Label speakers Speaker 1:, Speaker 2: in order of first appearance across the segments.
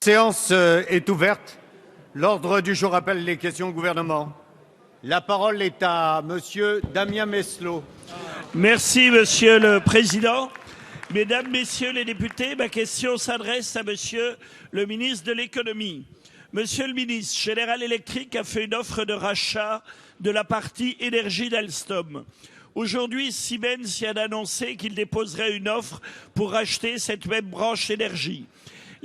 Speaker 1: La séance est ouverte. L'ordre du jour appelle les questions au gouvernement. La parole est à monsieur Damien Meslot.
Speaker 2: Merci, Monsieur le Président. Mesdames, Messieurs les députés, ma question s'adresse à Monsieur le ministre de l'Économie. Monsieur le ministre, General Electric a fait une offre de rachat de la partie énergie d'Alstom. Aujourd'hui, Siemens vient d'annoncer qu'il déposerait une offre pour racheter cette même branche énergie.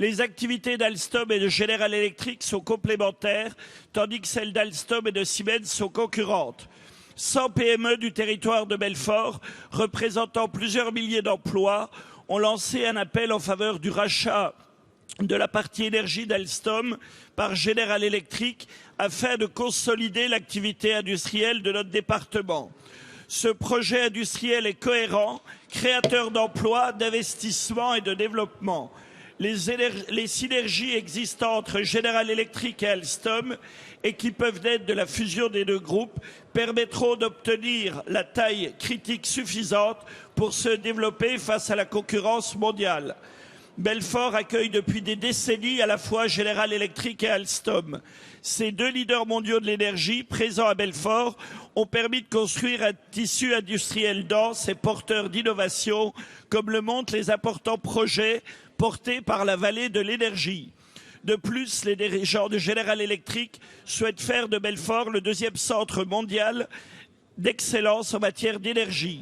Speaker 2: Les activités d'Alstom et de General Electric sont complémentaires, tandis que celles d'Alstom et de Siemens sont concurrentes. 100 PME du territoire de Belfort, représentant plusieurs milliers d'emplois, ont lancé un appel en faveur du rachat de la partie énergie d'Alstom par General Electric afin de consolider l'activité industrielle de notre département. Ce projet industriel est cohérent, créateur d'emplois, d'investissements et de développement. Les synergies existant entre General Electric et Alstom et qui peuvent naître de la fusion des deux groupes permettront d'obtenir la taille critique suffisante pour se développer face à la concurrence mondiale. Belfort accueille depuis des décennies à la fois General Electric et Alstom. Ces deux leaders mondiaux de l'énergie présents à Belfort ont permis de construire un tissu industriel dense et porteur d'innovation, comme le montrent les importants projets portés par la vallée de l'énergie. De plus, les dirigeants de General Electric souhaitent faire de Belfort le deuxième centre mondial d'excellence en matière d'énergie.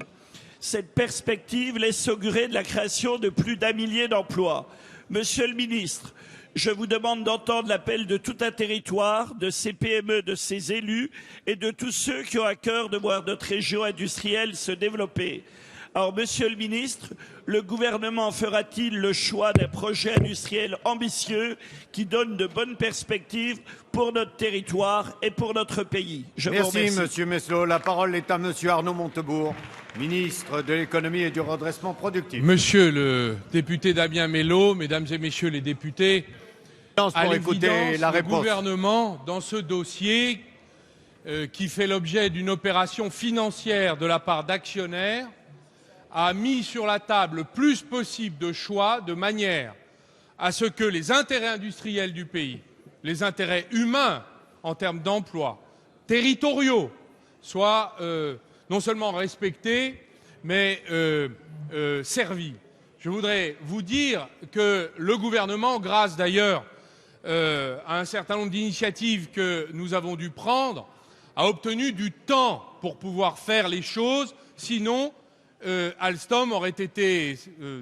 Speaker 2: Cette perspective laisse augurer de la création de plus d'1 millier d'emplois. Monsieur le ministre, je vous demande d'entendre l'appel de tout un territoire, de ces PME, de ses élus et de tous ceux qui ont à cœur de voir notre région industrielle se développer. Alors, Monsieur le ministre, le gouvernement fera-t-il le choix d'un projet industriel ambitieux qui donne de bonnes perspectives pour notre territoire et pour notre pays? Je vous remercie.
Speaker 1: Merci, Monsieur Meslot. La parole est à Monsieur Arnaud Montebourg, ministre de l'économie et du redressement productif.
Speaker 3: Monsieur le député Damien Meslot, mesdames et messieurs les députés, à l'évidence, le gouvernement, dans ce dossier qui fait l'objet d'une opération financière de la part d'actionnaires, a mis sur la table le plus possible de choix de manière à ce que les intérêts industriels du pays, les intérêts humains en termes d'emploi, territoriaux, soient non seulement respectés, mais servis. Je voudrais vous dire que le gouvernement, grâce d'ailleurs à un certain nombre d'initiatives que nous avons dû prendre, a obtenu du temps pour pouvoir faire les choses, sinon Alstom aurait été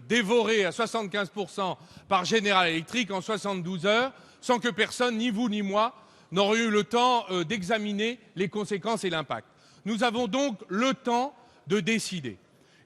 Speaker 3: dévoré à 75% par General Electric en 72 heures, sans que personne, ni vous ni moi, n'aurait eu le temps d'examiner les conséquences et l'impact. Nous avons donc le temps de décider.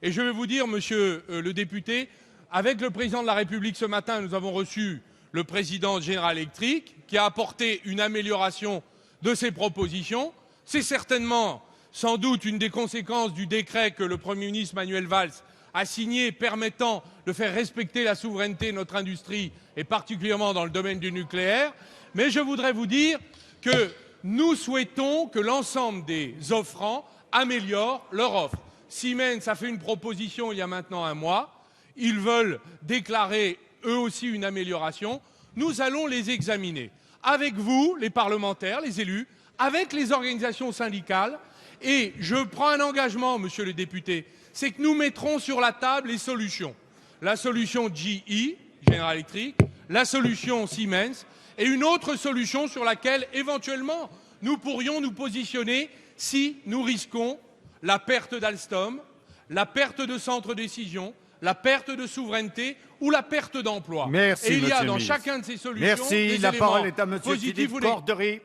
Speaker 3: Et je vais vous dire, monsieur le député, avec le président de la République ce matin, nous avons reçu le président de General Electric, qui a apporté une amélioration de ses propositions. C'est certainement sans doute une des conséquences du décret que le Premier ministre Manuel Valls a signé permettant de faire respecter la souveraineté de notre industrie et particulièrement dans le domaine du nucléaire. Mais je voudrais vous dire que nous souhaitons que l'ensemble des offrants améliorent leur offre. Siemens a fait une proposition il y a maintenant 1 mois. Ils veulent déclarer eux aussi une amélioration. Nous allons les examiner avec vous, les parlementaires, les élus, avec les organisations syndicales. Et je prends un engagement, monsieur le député, c'est que nous mettrons sur la table les solutions. La solution GE, General Electric, la solution Siemens et une autre solution sur laquelle, éventuellement, nous pourrions nous positionner si nous risquons la perte d'Alstom, la perte de centres de décision, la perte de souveraineté ou la perte d'emploi.
Speaker 1: Merci,
Speaker 3: et il y a
Speaker 1: dans
Speaker 3: chacun de ces solutions
Speaker 1: Merci. La parole est à monsieur Philippe Cordery.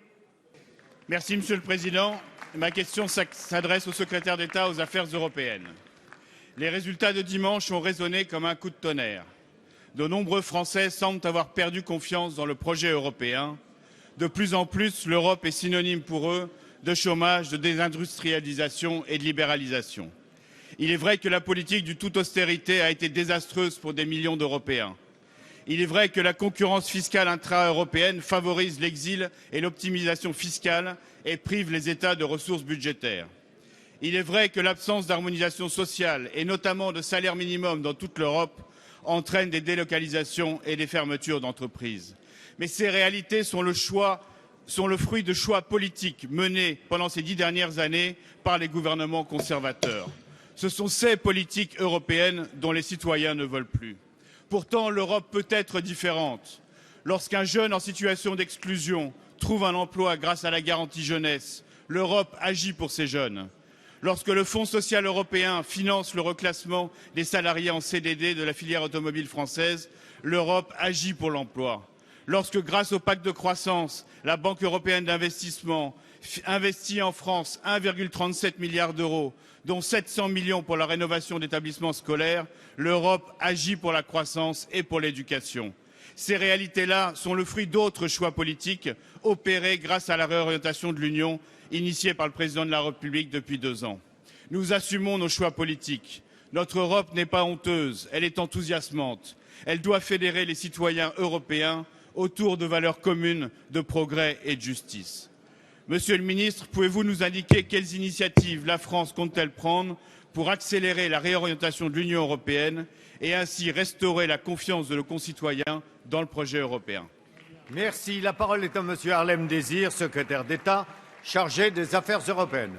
Speaker 4: Merci, Monsieur le Président. Ma question s'adresse au secrétaire d'État aux Affaires européennes. Les résultats de dimanche ont résonné comme un coup de tonnerre. De nombreux Français semblent avoir perdu confiance dans le projet européen. De plus en plus, l'Europe est synonyme pour eux de chômage, de désindustrialisation et de libéralisation. Il est vrai que la politique du tout austérité a été désastreuse pour des millions d'Européens. Il est vrai que la concurrence fiscale intra-européenne favorise l'exil et l'optimisation fiscale et prive les États de ressources budgétaires. Il est vrai que l'absence d'harmonisation sociale, et notamment de salaire minimum dans toute l'Europe, entraîne des délocalisations et des fermetures d'entreprises. Mais ces réalités sont le fruit de choix politiques menés pendant ces 10 dernières années par les gouvernements conservateurs. Ce sont ces politiques européennes dont les citoyens ne veulent plus. Pourtant, l'Europe peut être différente. Lorsqu'un jeune en situation d'exclusion trouve un emploi grâce à la garantie jeunesse, l'Europe agit pour ces jeunes. Lorsque le Fonds social européen finance le reclassement des salariés en CDD de la filière automobile française, l'Europe agit pour l'emploi. Lorsque, grâce au pacte de croissance, la Banque européenne d'investissement investit en France 1,37 milliard d'euros, dont 700 millions pour la rénovation d'établissements scolaires, l'Europe agit pour la croissance et pour l'éducation. Ces réalités-là sont le fruit d'autres choix politiques opérés grâce à la réorientation de l'Union, initiée par le président de la République depuis 2 ans. Nous assumons nos choix politiques. Notre Europe n'est pas honteuse, elle est enthousiasmante. Elle doit fédérer les citoyens européens autour de valeurs communes de progrès et de justice. Monsieur le ministre, pouvez-vous nous indiquer quelles initiatives la France compte-t-elle prendre pour accélérer la réorientation de l'Union européenne et ainsi restaurer la confiance de nos concitoyens dans le projet européen?
Speaker 1: Merci. La parole est à Monsieur Harlem Désir, secrétaire d'État chargé des affaires européennes.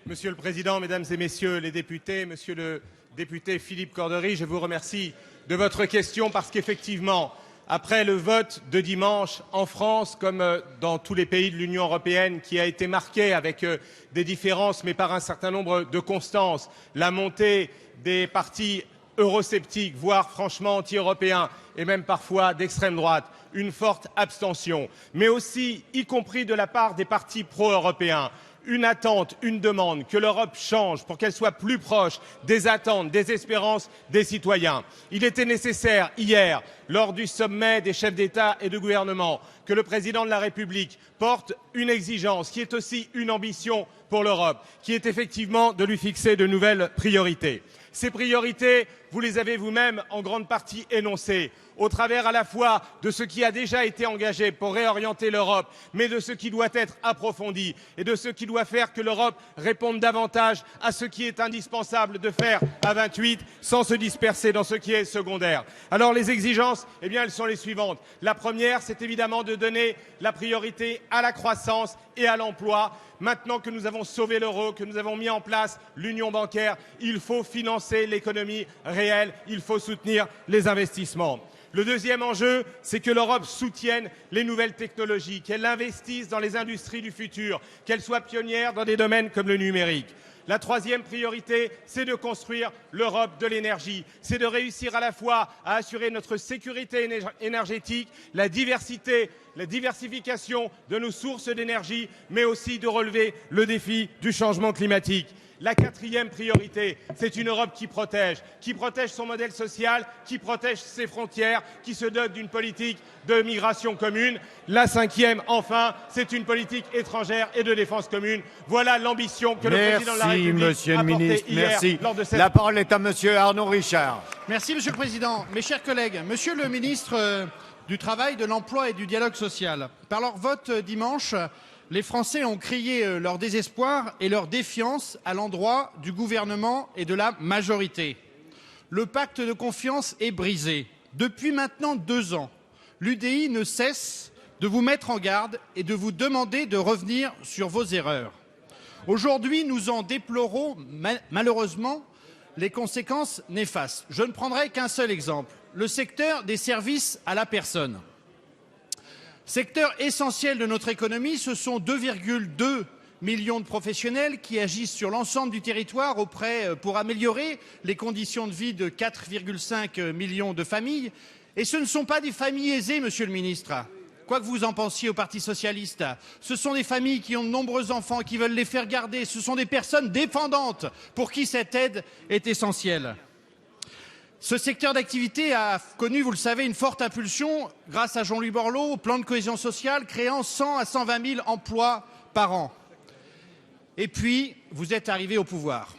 Speaker 5: Monsieur le Président, Mesdames et Messieurs les députés, Monsieur le député Philippe Cordery, je vous remercie de votre question parce qu'effectivement, après le vote de dimanche en France, comme dans tous les pays de l'Union européenne, qui a été marqué avec des différences, mais par un certain nombre de constances, la montée des partis eurosceptiques, voire franchement anti-européens, et même parfois d'extrême droite, une forte abstention, mais aussi, y compris de la part des partis pro-européens, une attente, une demande que l'Europe change pour qu'elle soit plus proche des attentes, des espérances des citoyens. Il était nécessaire hier, lors du sommet des chefs d'État et de gouvernement, que le président de la République porte une exigence qui est aussi une ambition pour l'Europe, qui est effectivement de lui fixer de nouvelles priorités. Ces priorités, vous les avez vous-même en grande partie énoncées, au travers à la fois de ce qui a déjà été engagé pour réorienter l'Europe, mais de ce qui doit être approfondi et de ce qui doit faire que l'Europe réponde davantage à ce qui est indispensable de faire à 28 sans se disperser dans ce qui est secondaire. Alors les exigences, eh bien, elles sont les suivantes. La première, c'est évidemment de donner la priorité à la croissance et à l'emploi. Maintenant que nous avons sauvé l'euro, que nous avons mis en place l'union bancaire, il faut financer l'économie réelle, il faut soutenir les investissements. Le deuxième enjeu, c'est que l'Europe soutienne les nouvelles technologies, qu'elle investisse dans les industries du futur, qu'elle soit pionnière dans des domaines comme le numérique. La troisième priorité, c'est de construire l'Europe de l'énergie. C'est de réussir à la fois à assurer notre sécurité énergétique, la diversification de nos sources d'énergie, mais aussi de relever le défi du changement climatique. La quatrième priorité, c'est une Europe qui protège son modèle social, qui protège ses frontières, qui se dote d'une politique de migration commune. La cinquième, enfin, c'est une politique étrangère et de défense commune. Voilà l'ambition que le président de la République a portée hier lors de cette...
Speaker 1: La parole est à Monsieur Arnaud Richard.
Speaker 6: Merci Monsieur le Président. Mes chers collègues, Monsieur le ministre du Travail, de l'Emploi et du Dialogue social, par leur vote dimanche, les Français ont crié leur désespoir et leur défiance à l'endroit du gouvernement et de la majorité. Le pacte de confiance est brisé. Depuis maintenant 2 ans, l'UDI ne cesse de vous mettre en garde et de vous demander de revenir sur vos erreurs. Aujourd'hui, nous en déplorons malheureusement les conséquences néfastes. Je ne prendrai qu'un seul exemple, le secteur des services à la personne. Secteur essentiel de notre économie, ce sont 2,2 millions de professionnels qui agissent sur l'ensemble du territoire pour améliorer les conditions de vie de 4,5 millions de familles. Et ce ne sont pas des familles aisées, Monsieur le ministre, quoi que vous en pensiez au Parti socialiste. Ce sont des familles qui ont de nombreux enfants, qui veulent les faire garder. Ce sont des personnes dépendantes pour qui cette aide est essentielle. Ce secteur d'activité a connu, vous le savez, une forte impulsion grâce à Jean-Louis Borloo, au plan de cohésion sociale, créant 100 à 120 000 emplois par an. Et puis, vous êtes arrivé au pouvoir.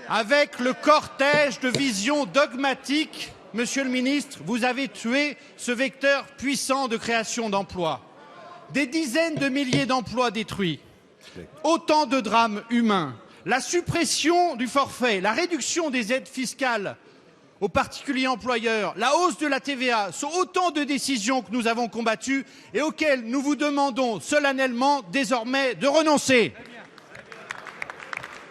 Speaker 6: Avec le cortège de visions dogmatiques, Monsieur le ministre, vous avez tué ce vecteur puissant de création d'emplois. Des dizaines de milliers d'emplois détruits. Autant de drames humains. La suppression du forfait, la réduction des aides fiscales aux particuliers employeurs, la hausse de la TVA sont autant de décisions que nous avons combattues et auxquelles nous vous demandons solennellement désormais de renoncer.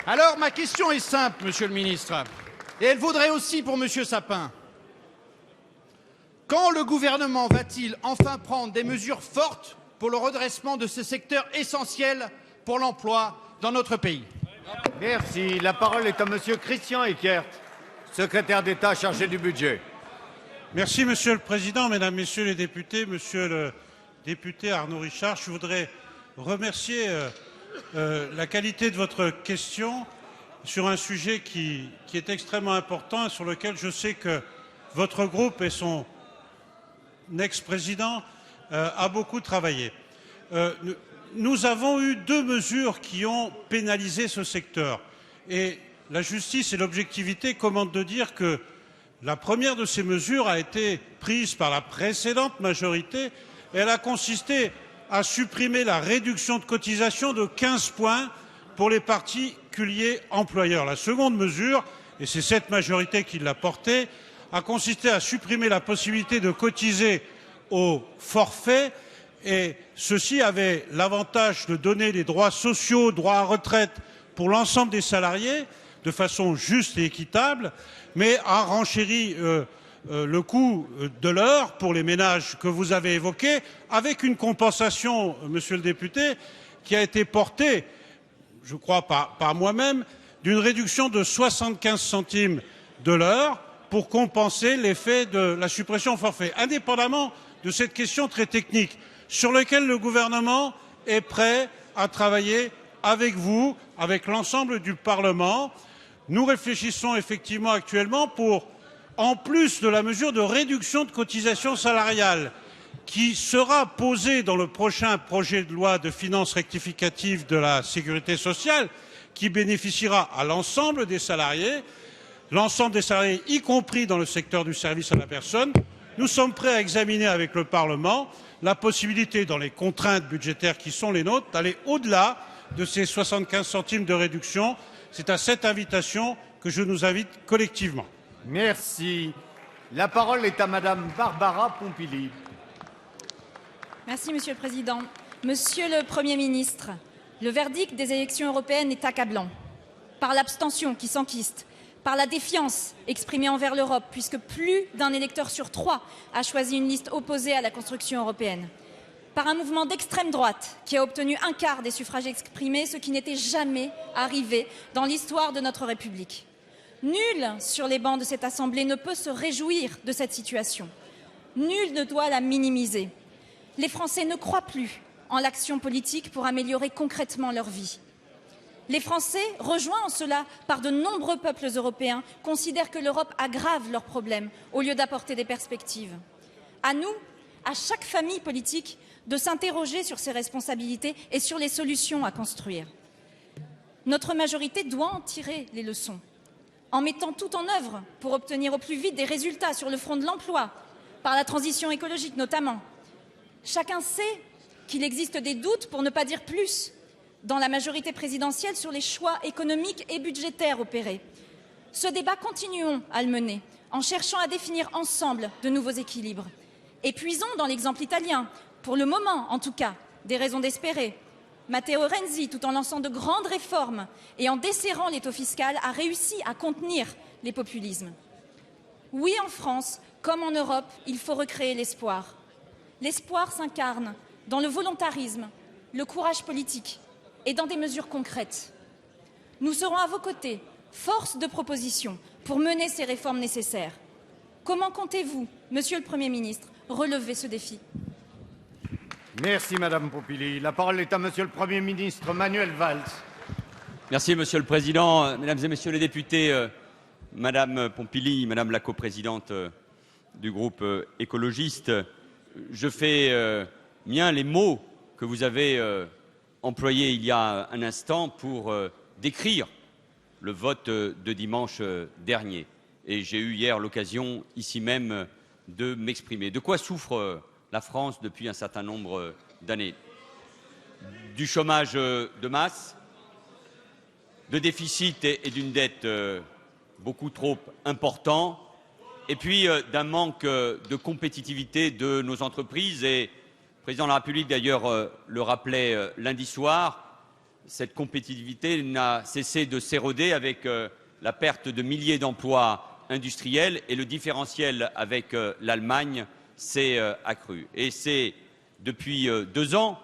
Speaker 6: Alors ma question est simple, Monsieur le ministre, et elle vaudrait aussi pour Monsieur Sapin. Quand le gouvernement va-t-il enfin prendre des mesures fortes pour le redressement de ce secteur essentiel pour l'emploi dans notre pays?
Speaker 1: Merci. La parole est à Monsieur Christian Eckert, secrétaire d'État chargé du budget.
Speaker 7: Merci Monsieur le Président, Mesdames, Messieurs les députés, Monsieur le député Arnaud Richard. Je voudrais remercier la qualité de votre question sur un sujet qui est extrêmement important et sur lequel je sais que votre groupe et son ex-président a beaucoup travaillé. Nous avons eu 2 mesures qui ont pénalisé ce secteur et la justice et l'objectivité commandent de dire que la première de ces mesures a été prise par la précédente majorité et elle a consisté à supprimer la réduction de cotisation de 15 points pour les particuliers employeurs. La seconde mesure, et c'est cette majorité qui l'a portée, a consisté à supprimer la possibilité de cotiser au forfait et ceci avait l'avantage de donner les droits sociaux, droits à retraite pour l'ensemble des salariés de façon juste et équitable, mais a renchéri le coût de l'heure pour les ménages que vous avez évoqués, avec une compensation, Monsieur le député, qui a été portée, je crois par moi-même, d'une réduction de 75 centimes de l'heure pour compenser l'effet de la suppression au forfait, indépendamment de cette question très technique sur laquelle le gouvernement est prêt à travailler avec vous, avec l'ensemble du Parlement. Nous réfléchissons effectivement actuellement pour, en plus de la mesure de réduction de cotisation salariale qui sera posée dans le prochain projet de loi de finances rectificative de la Sécurité sociale, qui bénéficiera à l'ensemble des salariés, y compris dans le secteur du service à la personne, nous sommes prêts à examiner avec le Parlement la possibilité, dans les contraintes budgétaires qui sont les nôtres, d'aller au-delà de ces 75 centimes de réduction. C'est à cette invitation que je nous invite collectivement.
Speaker 1: Merci. La parole est à Madame Barbara Pompili.
Speaker 8: Merci, Monsieur le Président. Monsieur le Premier ministre, le verdict des élections européennes est accablant. Par l'abstention qui s'enquiste, par la défiance exprimée envers l'Europe, puisque plus d'un électeur sur 3 a choisi une liste opposée à la construction européenne, par un mouvement d'extrême droite qui a obtenu un quart des suffrages exprimés, ce qui n'était jamais arrivé dans l'histoire de notre République. Nul sur les bancs de cette Assemblée ne peut se réjouir de cette situation. Nul ne doit la minimiser. Les Français ne croient plus en l'action politique pour améliorer concrètement leur vie. Les Français, rejoints en cela par de nombreux peuples européens, considèrent que l'Europe aggrave leurs problèmes au lieu d'apporter des perspectives. À nous, à chaque famille politique, de s'interroger sur ses responsabilités et sur les solutions à construire. Notre majorité doit en tirer les leçons, en mettant tout en œuvre pour obtenir au plus vite des résultats sur le front de l'emploi, par la transition écologique notamment. Chacun sait qu'il existe des doutes, pour ne pas dire plus, dans la majorité présidentielle sur les choix économiques et budgétaires opérés. Ce débat, continuons à le mener en cherchant à définir ensemble de nouveaux équilibres. Et puisons dans l'exemple italien, pour le moment en tout cas, des raisons d'espérer. Matteo Renzi, tout en lançant de grandes réformes et en desserrant l'étau fiscal, a réussi à contenir les populismes. Oui, en France, comme en Europe, il faut recréer l'espoir. L'espoir s'incarne dans le volontarisme, le courage politique et dans des mesures concrètes. Nous serons à vos côtés, force de proposition, pour mener ces réformes nécessaires. Comment comptez-vous, Monsieur le Premier ministre, relever ce défi?
Speaker 1: Merci Madame Pompili. La parole est à Monsieur le Premier ministre Manuel Valls.
Speaker 9: Merci Monsieur le Président, Mesdames et Messieurs les députés, Madame Pompili, Madame la coprésidente du groupe écologiste, je fais mien les mots que vous avez employés il y a un instant pour décrire le vote de dimanche dernier. Et j'ai eu hier l'occasion, ici même, de m'exprimer. De quoi souffre la France depuis un certain nombre d'années? Du chômage de masse, de déficit et d'une dette beaucoup trop important, et puis d'un manque de compétitivité de nos entreprises. Et le président de la République, d'ailleurs, le rappelait lundi soir, cette compétitivité n'a cessé de s'éroder avec la perte de milliers d'emplois industriels, et le différentiel avec l'Allemagne s'est accru. Et c'est depuis 2 ans,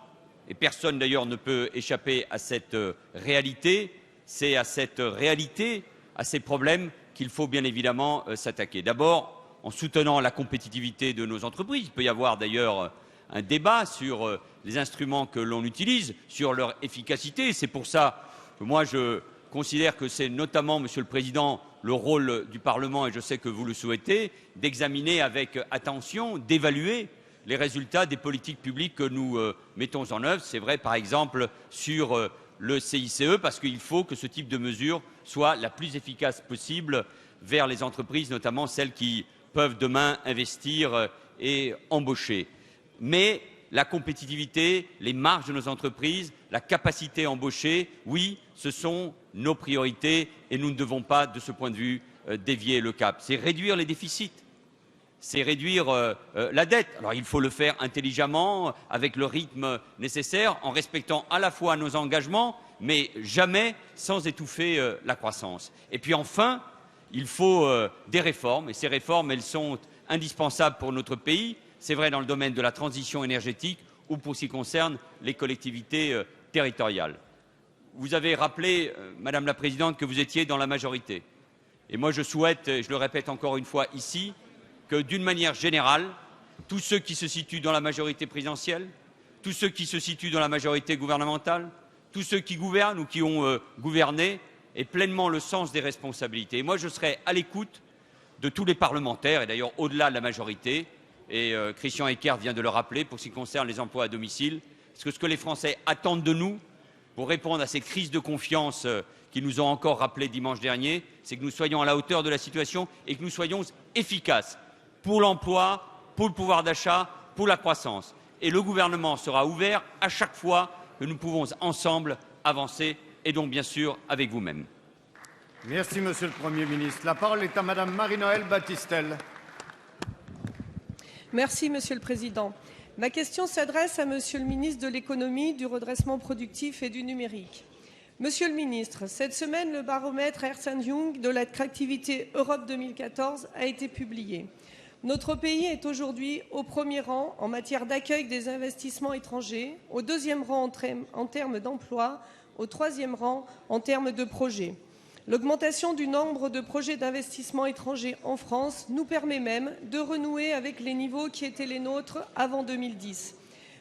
Speaker 9: et personne d'ailleurs ne peut échapper à cette réalité, c'est à cette réalité, à ces problèmes qu'il faut bien évidemment s'attaquer. D'abord, en soutenant la compétitivité de nos entreprises. Il peut y avoir d'ailleurs un débat sur les instruments que l'on utilise, sur leur efficacité. C'est pour ça que moi je considère que c'est notamment, Monsieur le Président, le rôle du Parlement, et je sais que vous le souhaitez, d'examiner avec attention, d'évaluer les résultats des politiques publiques que nous mettons en œuvre. C'est vrai, par exemple, sur le CICE, parce qu'il faut que ce type de mesure soit la plus efficace possible vers les entreprises, notamment celles qui peuvent demain investir et embaucher. Mais la compétitivité, les marges de nos entreprises, la capacité à embaucher, oui, ce sont nos priorités et nous ne devons pas, de ce point de vue, dévier le cap. C'est réduire les déficits, c'est réduire la dette. Alors il faut le faire intelligemment, avec le rythme nécessaire, en respectant à la fois nos engagements, mais jamais sans étouffer la croissance. Et puis enfin, il faut des réformes, et ces réformes, elles sont indispensables pour notre pays. C'est vrai dans le domaine de la transition énergétique ou pour ce qui concerne les collectivités territoriales. Vous avez rappelé, Madame la Présidente, que vous étiez dans la majorité. Et moi, je souhaite, et je le répète encore une fois ici, que d'une manière générale, tous ceux qui se situent dans la majorité présidentielle, tous ceux qui se situent dans la majorité gouvernementale, tous ceux qui gouvernent ou qui ont gouverné aient pleinement le sens des responsabilités. Et moi, je serai à l'écoute de tous les parlementaires, et d'ailleurs au-delà de la majorité, et Christian Eckert vient de le rappeler, pour ce qui concerne les emplois à domicile, parce que ce que les Français attendent de nous, pour répondre à ces crises de confiance qui nous ont encore rappelé dimanche dernier, c'est que nous soyons à la hauteur de la situation et que nous soyons efficaces pour l'emploi, pour le pouvoir d'achat, pour la croissance. Et le gouvernement sera ouvert à chaque fois que nous pouvons ensemble avancer, et donc bien sûr avec vous-même.
Speaker 1: Merci, Monsieur le Premier ministre. La parole est à Madame Marie-Noëlle Battistel.
Speaker 10: Merci, Monsieur le Président. Ma question s'adresse à Monsieur le ministre de l'Économie, du redressement productif et du numérique. Monsieur le ministre, cette semaine, le baromètre Ernst & Young de l'attractivité Europe 2014 a été publié. Notre pays est aujourd'hui au premier rang en matière d'accueil des investissements étrangers, au deuxième rang en termes d'emploi, au troisième rang en termes de projets. L'augmentation du nombre de projets d'investissement étrangers en France nous permet même de renouer avec les niveaux qui étaient les nôtres avant 2010.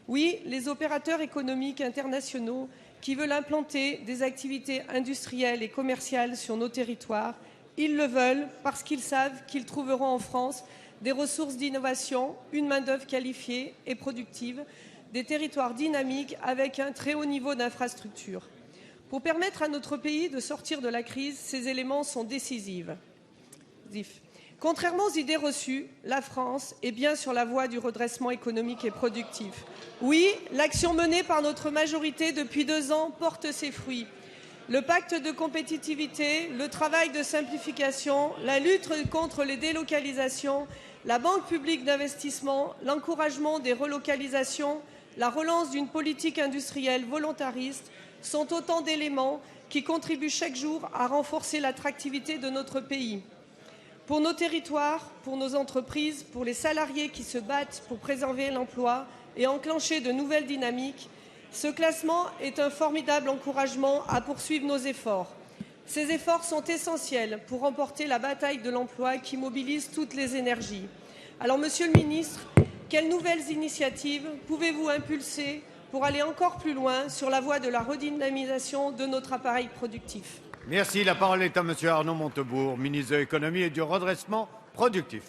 Speaker 10: Oui, les opérateurs économiques internationaux qui veulent implanter des activités industrielles et commerciales sur nos territoires, ils le veulent parce qu'ils savent qu'ils trouveront en France des ressources d'innovation, une main-d'œuvre qualifiée et productive, des territoires dynamiques avec un très haut niveau d'infrastructure. Pour permettre à notre pays de sortir de la crise, ces éléments sont décisifs. Contrairement aux idées reçues, la France est bien sur la voie du redressement économique et productif. Oui, l'action menée par notre majorité depuis 2 ans porte ses fruits. Le pacte de compétitivité, le travail de simplification, la lutte contre les délocalisations, la banque publique d'investissement, l'encouragement des relocalisations, la relance d'une politique industrielle volontariste sont autant d'éléments qui contribuent chaque jour à renforcer l'attractivité de notre pays. Pour nos territoires, pour nos entreprises, pour les salariés qui se battent pour préserver l'emploi et enclencher de nouvelles dynamiques, ce classement est un formidable encouragement à poursuivre nos efforts. Ces efforts sont essentiels pour remporter la bataille de l'emploi qui mobilise toutes les énergies. Alors, Monsieur le ministre, quelles nouvelles initiatives pouvez-vous impulser pour aller encore plus loin sur la voie de la redynamisation de notre appareil productif?
Speaker 1: Merci. La parole est à Monsieur Arnaud Montebourg, ministre de l'Économie et du redressement productif.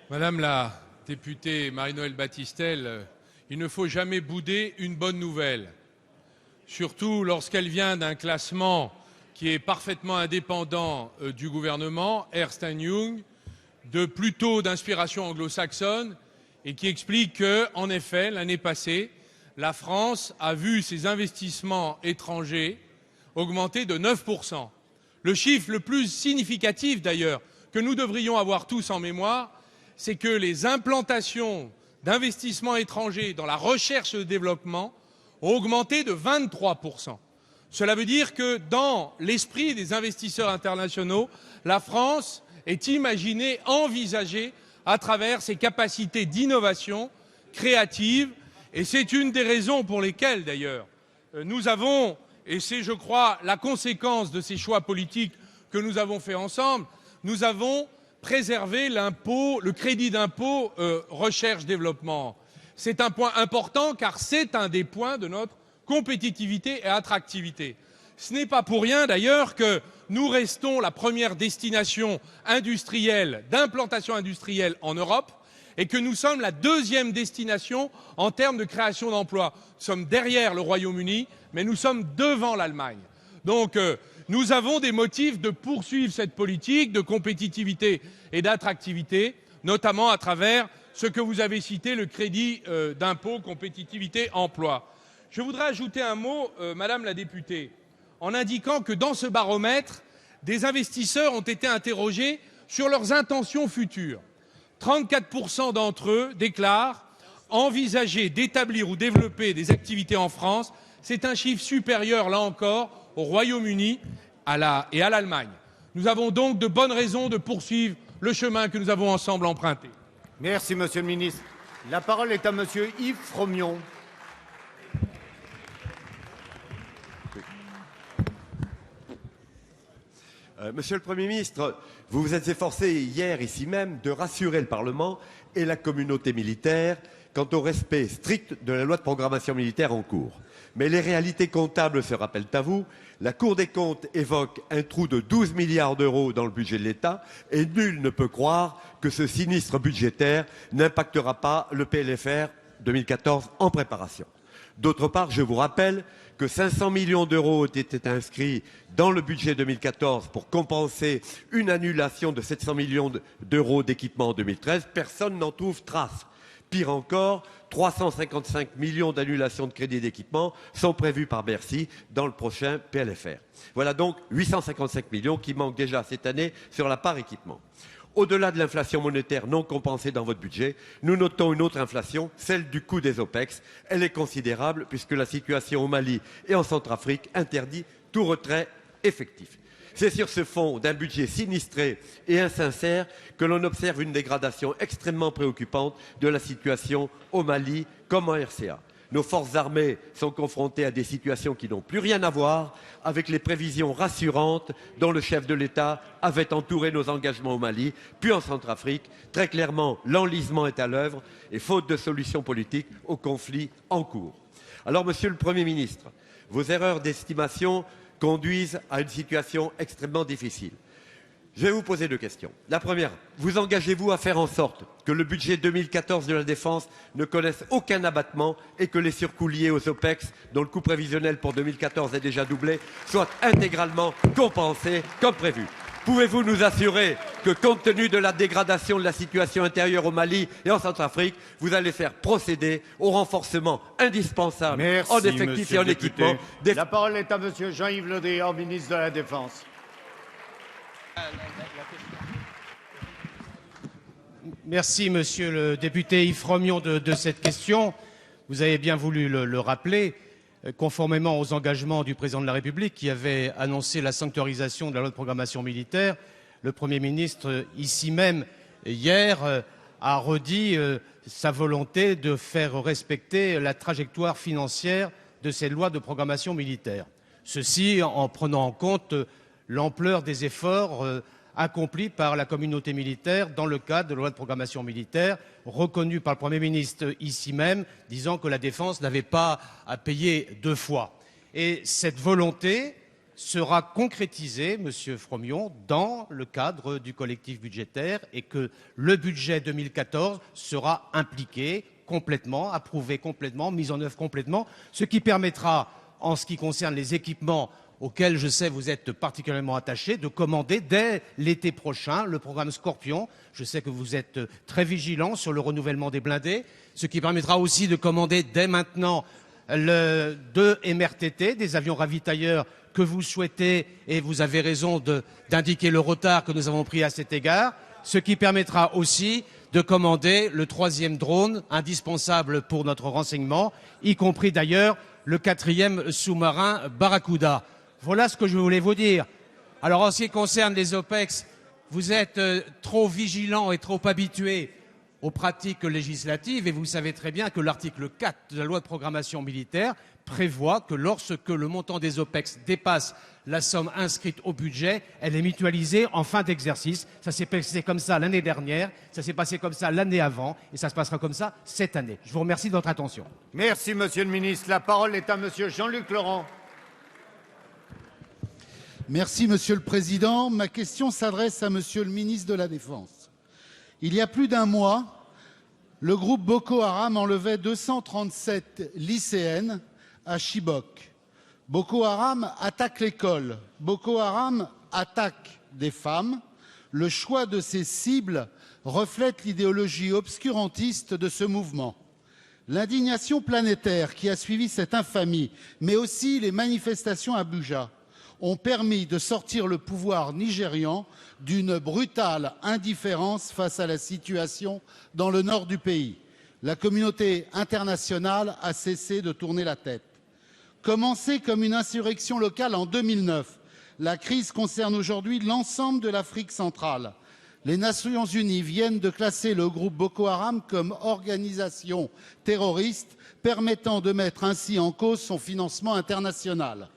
Speaker 3: Madame la députée Marie-Noëlle Battistel, il ne faut jamais bouder une bonne nouvelle, surtout lorsqu'elle vient d'un classement qui est parfaitement indépendant du gouvernement, Ernst & Young, de plutôt d'inspiration anglo-saxonne, et qui explique que, en effet, l'année passée, la France a vu ses investissements étrangers augmenter de 9%. Le chiffre le plus significatif, d'ailleurs, que nous devrions avoir tous en mémoire, c'est que les implantations d'investissements étrangers dans la recherche et le développement ont augmenté de 23%. Cela veut dire que dans l'esprit des investisseurs internationaux, la France est imaginée, envisagée à travers ses capacités d'innovation créative. Et c'est une des raisons pour lesquelles, d'ailleurs, nous avons, et c'est, je crois, la conséquence de ces choix politiques que nous avons faits ensemble, nous avons préservé l'impôt, le crédit d'impôt recherche-développement. C'est un point important car c'est un des points de notre compétitivité et attractivité. Ce n'est pas pour rien d'ailleurs que nous restons la première destination industrielle, d'implantation industrielle en Europe et que nous sommes la deuxième destination en termes de création d'emplois. Nous sommes derrière le Royaume-Uni, mais nous sommes devant l'Allemagne. Donc nous avons des motifs de poursuivre cette politique de compétitivité et d'attractivité, notamment à travers ce que vous avez cité, le crédit d'impôt compétitivité emploi. Je voudrais ajouter un mot, Madame la députée, en indiquant que dans ce baromètre, des investisseurs ont été interrogés sur leurs intentions futures. 34% d'entre eux déclarent envisager d'établir ou développer des activités en France. C'est un chiffre supérieur, là encore, au Royaume-Uni et à l'Allemagne. Nous avons donc de bonnes raisons de poursuivre le chemin que nous avons ensemble emprunté.
Speaker 1: Merci, Monsieur le Ministre. La parole est à Monsieur Yves Fromion.
Speaker 11: Monsieur le Premier ministre, vous vous êtes efforcé hier, ici même, de rassurer le Parlement et la communauté militaire quant au respect strict de la loi de programmation militaire en cours. Mais les réalités comptables se rappellent à vous. La Cour des comptes évoque un trou de 12 milliards d'euros dans le budget de l'État et nul ne peut croire que ce sinistre budgétaire n'impactera pas le PLFR 2014 en préparation. D'autre part, je vous rappelle que 500 millions d'euros ont été inscrits dans le budget 2014 pour compenser une annulation de 700 millions d'euros d'équipement en 2013. Personne n'en trouve trace. Pire encore, 355 millions d'annulations de crédits d'équipement sont prévus par Bercy dans le prochain PLFR. Voilà donc 855 millions qui manquent déjà cette année sur la part équipement. Au-delà de l'inflation monétaire non compensée dans votre budget, nous notons une autre inflation, celle du coût des OPEX. Elle est considérable puisque la situation au Mali et en Centrafrique interdit tout retrait effectif. C'est sur ce fond d'un budget sinistré et insincère que l'on observe une dégradation extrêmement préoccupante de la situation au Mali comme en RCA. Nos forces armées sont confrontées à des situations qui n'ont plus rien à voir avec les prévisions rassurantes dont le chef de l'État avait entouré nos engagements au Mali, puis en Centrafrique. Très clairement, l'enlisement est à l'œuvre et faute de solution politique au conflit en cours. Alors, Monsieur le Premier ministre, vos erreurs d'estimation conduisent à une situation extrêmement difficile. Je vais vous poser deux questions. La première, vous engagez-vous à faire en sorte que le budget 2014 de la Défense ne connaisse aucun abattement et que les surcoûts liés aux OPEX, dont le coût prévisionnel pour 2014 est déjà doublé, soient intégralement compensés comme prévu? Pouvez-vous nous assurer que, compte tenu de la dégradation de la situation intérieure au Mali et en Centrafrique, vous allez faire procéder au renforcement indispensable en effectifs et en équipement?
Speaker 1: La parole est à Monsieur Jean-Yves Le Drian, ministre de la Défense.
Speaker 5: Merci, monsieur le député Yves Fromion, de cette question. Vous avez bien voulu le rappeler, conformément aux engagements du président de la République qui avait annoncé la sanctuarisation de la loi de programmation militaire. Le Premier ministre, ici même, hier, a redit sa volonté de faire respecter la trajectoire financière de cette loi de programmation militaire. Ceci en prenant en compte l'ampleur des efforts accomplis par la communauté militaire dans le cadre de la loi de programmation militaire, reconnue par le Premier ministre ici même, disant que la défense n'avait pas à payer deux fois. Et cette volonté sera concrétisée, Monsieur Fromion, dans le cadre du collectif budgétaire et que le budget 2014 sera impliqué complètement, approuvé complètement, mis en œuvre complètement, ce qui permettra, en ce qui concerne les équipements auquel je sais vous êtes particulièrement attaché, de commander dès l'été prochain le programme Scorpion. Je sais que vous êtes très vigilant sur le renouvellement des blindés, ce qui permettra aussi de commander dès maintenant deux MRTT, des avions ravitailleurs
Speaker 12: que vous souhaitez, et vous avez raison d'indiquer le retard que nous avons pris à cet égard, ce qui permettra aussi de commander le 3e drone indispensable pour notre renseignement, y compris d'ailleurs le 4e sous-marin Barracuda. Voilà ce que je voulais vous dire. Alors en ce qui concerne les OPEX, vous êtes trop vigilants et trop habitués aux pratiques législatives et vous savez très bien que l'article 4 de la loi de programmation militaire prévoit que lorsque le montant des OPEX dépasse la somme inscrite au budget, elle est mutualisée en fin d'exercice. Ça s'est passé comme ça l'année dernière, ça s'est passé comme ça l'année avant et ça se passera comme ça cette année. Je vous remercie de votre attention.
Speaker 1: Merci, Monsieur le Ministre. La parole est à Monsieur Jean-Luc Laurent.
Speaker 13: Merci, Monsieur le Président. Ma question s'adresse à Monsieur le Ministre de la Défense. Il y a plus d'un mois, le groupe Boko Haram enlevait 237 lycéennes à Chibok. Boko Haram attaque l'école. Boko Haram attaque des femmes. Le choix de ces cibles reflète l'idéologie obscurantiste de ce mouvement. L'indignation planétaire qui a suivi cette infamie, mais aussi les manifestations à Abuja, ont permis de sortir le pouvoir nigérian d'une brutale indifférence face à la situation dans le nord du pays. La communauté internationale a cessé de tourner la tête. Commencée comme une insurrection locale en 2009, la crise concerne aujourd'hui l'ensemble de l'Afrique centrale. Les Nations Unies viennent de classer le groupe Boko Haram comme organisation terroriste, permettant de mettre ainsi en cause son financement international.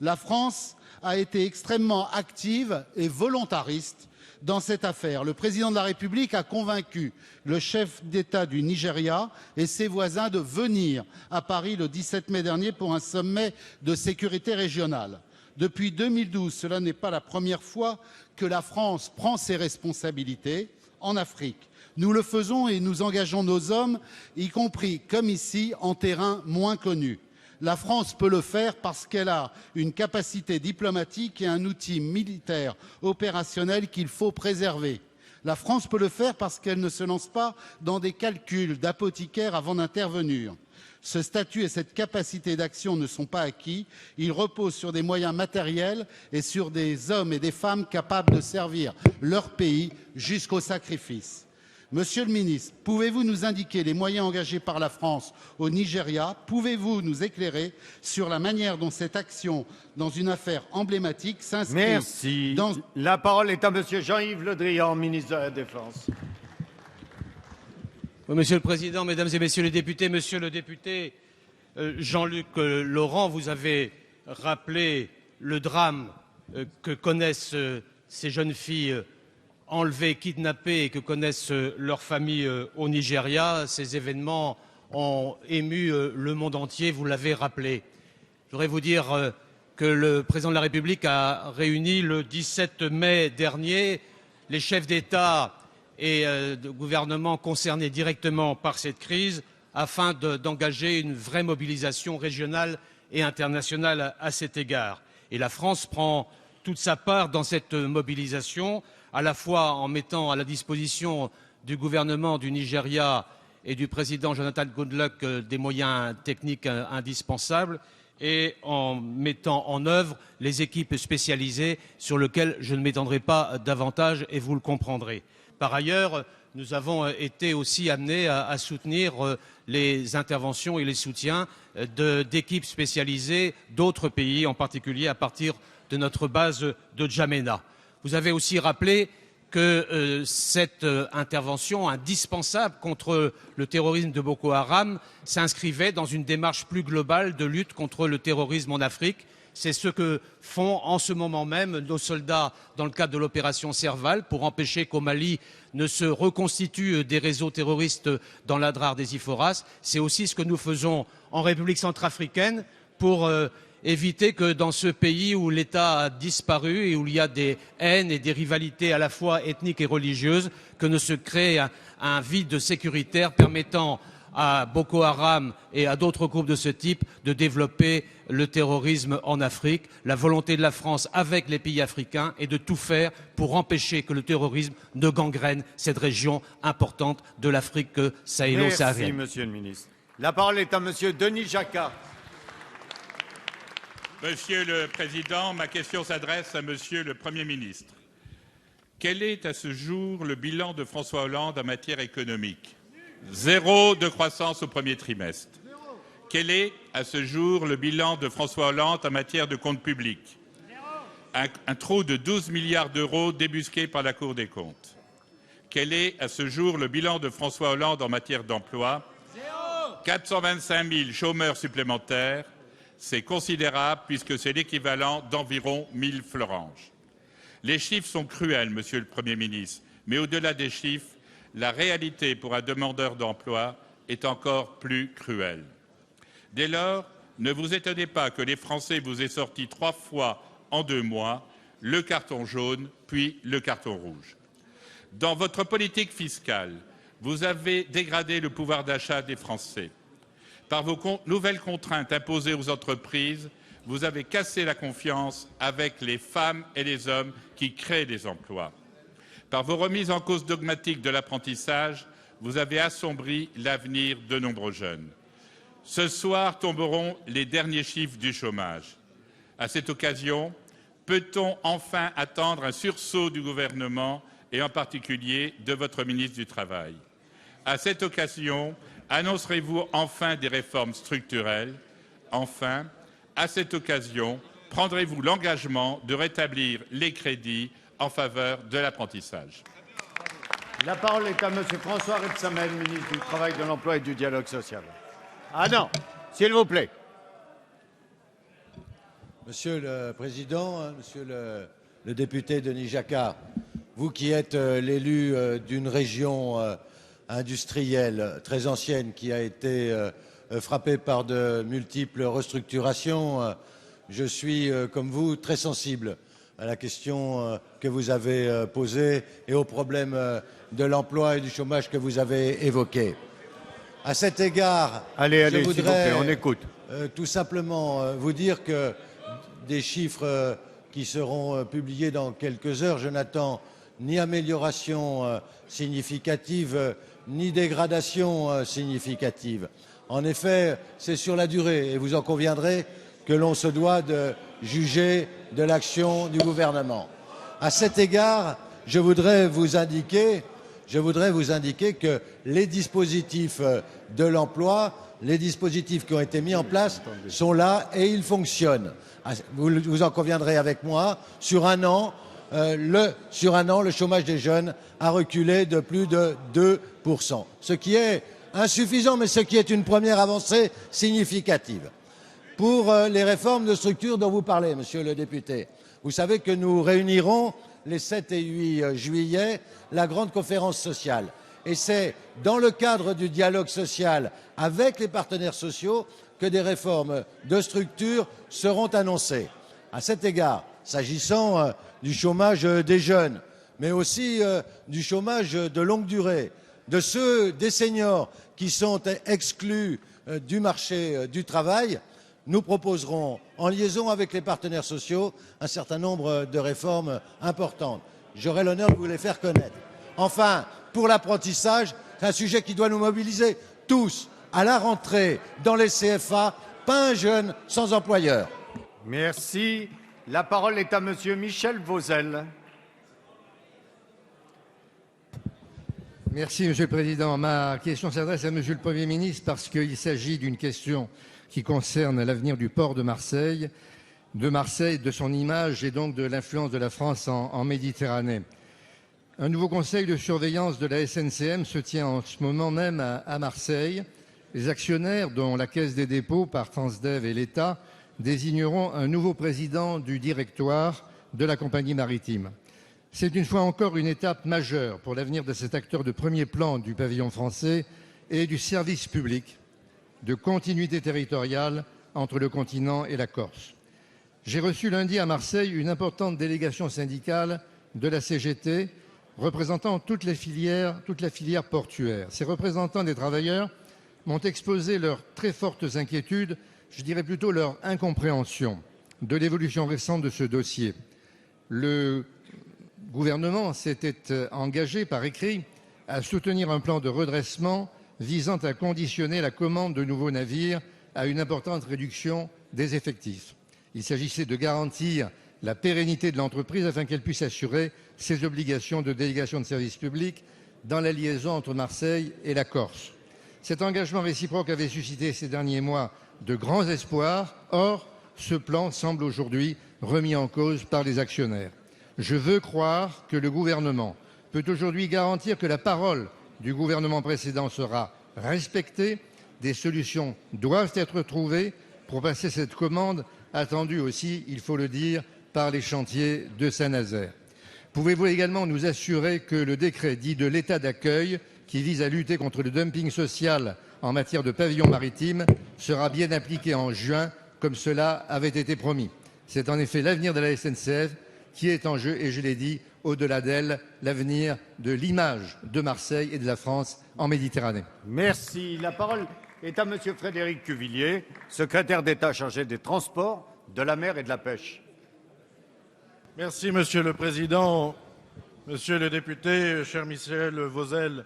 Speaker 13: La France a été extrêmement active et volontariste dans cette affaire. Le président de la République a convaincu le chef d'État du Nigeria et ses voisins de venir à Paris le 17 mai dernier pour un sommet de sécurité régionale. Depuis 2012, cela n'est pas la première fois que la France prend ses responsabilités en Afrique. Nous le faisons et nous engageons nos hommes, y compris, comme ici, en terrain moins connu. La France peut le faire parce qu'elle a une capacité diplomatique et un outil militaire opérationnel qu'il faut préserver. La France peut le faire parce qu'elle ne se lance pas dans des calculs d'apothicaire avant d'intervenir. Ce statut et cette capacité d'action ne sont pas acquis. Ils reposent sur des moyens matériels et sur des hommes et des femmes capables de servir leur pays jusqu'au sacrifice. Monsieur le ministre, pouvez-vous nous indiquer les moyens engagés par la France au Nigeria? Pouvez-vous nous éclairer sur la manière dont cette action, dans une affaire emblématique, s'inscrit?
Speaker 1: Merci. La parole est à Monsieur Jean-Yves Le Drian, ministre de la Défense.
Speaker 12: Oui, Monsieur le Président, Mesdames et Messieurs les députés, Monsieur le député Jean-Luc Laurent, vous avez rappelé le drame que connaissent ces jeunes filles enlevées, kidnappées et que connaissent leurs familles au Nigeria. Ces événements ont ému le monde entier, vous l'avez rappelé. Je voudrais vous dire que le président de la République a réuni le 17 mai dernier les chefs d'État et de gouvernement concernés directement par cette crise afin d'engager une vraie mobilisation régionale et internationale à cet égard. Et la France prend toute sa part dans cette mobilisation, à la fois en mettant à la disposition du gouvernement du Nigeria et du président Jonathan Goodluck des moyens techniques indispensables et en mettant en œuvre les équipes spécialisées sur lesquelles je ne m'étendrai pas davantage et vous le comprendrez. Par ailleurs, nous avons été aussi amenés à soutenir les interventions et les soutiens d'équipes spécialisées d'autres pays, en particulier à partir de notre base de Djamena. Vous avez aussi rappelé que cette intervention indispensable contre le terrorisme de Boko Haram s'inscrivait dans une démarche plus globale de lutte contre le terrorisme en Afrique. C'est ce que font en ce moment même nos soldats dans le cadre de l'opération Serval pour empêcher qu'au Mali ne se reconstituent des réseaux terroristes dans l'Adrar des Iforas. C'est aussi ce que nous faisons en République centrafricaine pour éviter que dans ce pays où l'État a disparu et où il y a des haines et des rivalités à la fois ethniques et religieuses, que ne se crée un vide sécuritaire permettant à Boko Haram et à d'autres groupes de ce type de développer le terrorisme en Afrique. La volonté de la France avec les pays africains est de tout faire pour empêcher que le terrorisme ne gangrène cette région importante de l'Afrique sahélo-saharienne.
Speaker 1: Merci, Monsieur le Ministre. La parole est à Monsieur Denis Jacquat.
Speaker 14: Monsieur le Président, ma question s'adresse à Monsieur le Premier ministre. Quel est à ce jour le bilan de François Hollande en matière économique? 0 de croissance au premier trimestre. Quel est à ce jour le bilan de François Hollande en matière de comptes publics? Un trou de 12 milliards d'euros débusqué par la Cour des comptes. Quel est à ce jour le bilan de François Hollande en matière d'emploi? 425 000 chômeurs supplémentaires. C'est considérable puisque c'est l'équivalent d'environ 1000 Florange. Les chiffres sont cruels, Monsieur le Premier ministre, mais au-delà des chiffres, la réalité pour un demandeur d'emploi est encore plus cruelle. Dès lors, ne vous étonnez pas que les Français vous aient sorti 3 fois en 2 mois le carton jaune, puis le carton rouge. Dans votre politique fiscale, vous avez dégradé le pouvoir d'achat des Français. Par vos nouvelles contraintes imposées aux entreprises, vous avez cassé la confiance avec les femmes et les hommes qui créent des emplois. Par vos remises en cause dogmatiques de l'apprentissage, vous avez assombri l'avenir de nombreux jeunes. Ce soir tomberont les derniers chiffres du chômage. À cette occasion, peut-on enfin attendre un sursaut du gouvernement et en particulier de votre ministre du Travail? À cette occasion, annoncerez-vous enfin des réformes structurelles? Enfin, à cette occasion, prendrez-vous l'engagement de rétablir les crédits en faveur de l'apprentissage?
Speaker 1: La parole est à Monsieur François Rebsamen, ministre du Travail, de l'Emploi et du Dialogue social. Ah non, s'il vous plaît.
Speaker 15: Monsieur le Président, Monsieur le député Denis Jacquard, vous qui êtes l'élu d'une région industrielle très ancienne qui a été frappée par de multiples restructurations, je suis, comme vous, très sensible à la question que vous avez posée et aux problèmes de l'emploi et du chômage que vous avez évoqués. À cet égard, je voudrais
Speaker 1: on écoute.
Speaker 15: Tout simplement vous dire que des chiffres qui seront publiés dans quelques heures, je n'attends ni amélioration significative, ni dégradation significative. En effet, c'est sur la durée, et vous en conviendrez, que l'on se doit de juger de l'action du gouvernement. À cet égard, je voudrais vous indiquer que les dispositifs de l'emploi, les dispositifs qui ont été mis en place sont là et ils fonctionnent. Vous en conviendrez avec moi, sur un an, le chômage des jeunes a reculé de plus de 2%, ce qui est insuffisant, mais ce qui est une première avancée significative. Pour les réformes de structure dont vous parlez, Monsieur le député, vous savez que nous réunirons les 7 et 8 juillet la grande conférence sociale. Et c'est dans le cadre du dialogue social avec les partenaires sociaux que des réformes de structure seront annoncées. À cet égard, s'agissant du chômage des jeunes, mais aussi du chômage de longue durée, des seniors qui sont exclus du marché du travail, nous proposerons, en liaison avec les partenaires sociaux, un certain nombre de réformes importantes. J'aurai l'honneur de vous les faire connaître. Enfin, pour l'apprentissage, c'est un sujet qui doit nous mobiliser tous à la rentrée dans les CFA, pas un jeune sans employeur.
Speaker 1: Merci. La parole est à Monsieur Michel Vauzel.
Speaker 16: Merci, Monsieur le Président. Ma question s'adresse à Monsieur le Premier ministre parce qu'il s'agit d'une question qui concerne l'avenir du port de Marseille, de son image et donc de l'influence de la France en Méditerranée. Un nouveau conseil de surveillance de la SNCM se tient en ce moment même à Marseille. Les actionnaires, dont la Caisse des dépôts par Transdev et l'État, désigneront un nouveau président du directoire de la compagnie maritime. C'est une fois encore une étape majeure pour l'avenir de cet acteur de premier plan du pavillon français et du service public de continuité territoriale entre le continent et la Corse. J'ai reçu lundi à Marseille une importante délégation syndicale de la CGT représentant toute la filière portuaire. Ces représentants des travailleurs m'ont exposé leurs très fortes inquiétudes, je dirais plutôt leur incompréhension de l'évolution récente de ce dossier. Le gouvernement s'était engagé par écrit à soutenir un plan de redressement visant à conditionner la commande de nouveaux navires à une importante réduction des effectifs. Il s'agissait de garantir la pérennité de l'entreprise afin qu'elle puisse assurer ses obligations de délégation de service public dans la liaison entre Marseille et la Corse. Cet engagement réciproque avait suscité ces derniers mois de grands espoirs. Or, ce plan semble aujourd'hui remis en cause par les actionnaires. Je veux croire que le gouvernement peut aujourd'hui garantir que la parole du gouvernement précédent sera respectée. Des solutions doivent être trouvées pour passer cette commande attendue aussi, il faut le dire, par les chantiers de Saint-Nazaire. Pouvez-vous également nous assurer que le décret dit de l'état d'accueil, qui vise à lutter contre le dumping social en matière de pavillon maritime, sera bien appliqué en juin, comme cela avait été promis? C'est en effet l'avenir de la SNCF qui est en jeu et, je l'ai dit, au-delà d'elle, l'avenir de l'image de Marseille et de la France en Méditerranée.
Speaker 1: Merci. La parole est à Monsieur Frédéric Cuvillier, secrétaire d'État chargé des Transports, de la mer et de la pêche.
Speaker 17: Merci Monsieur le Président. Monsieur le député, cher Michel Vozelle,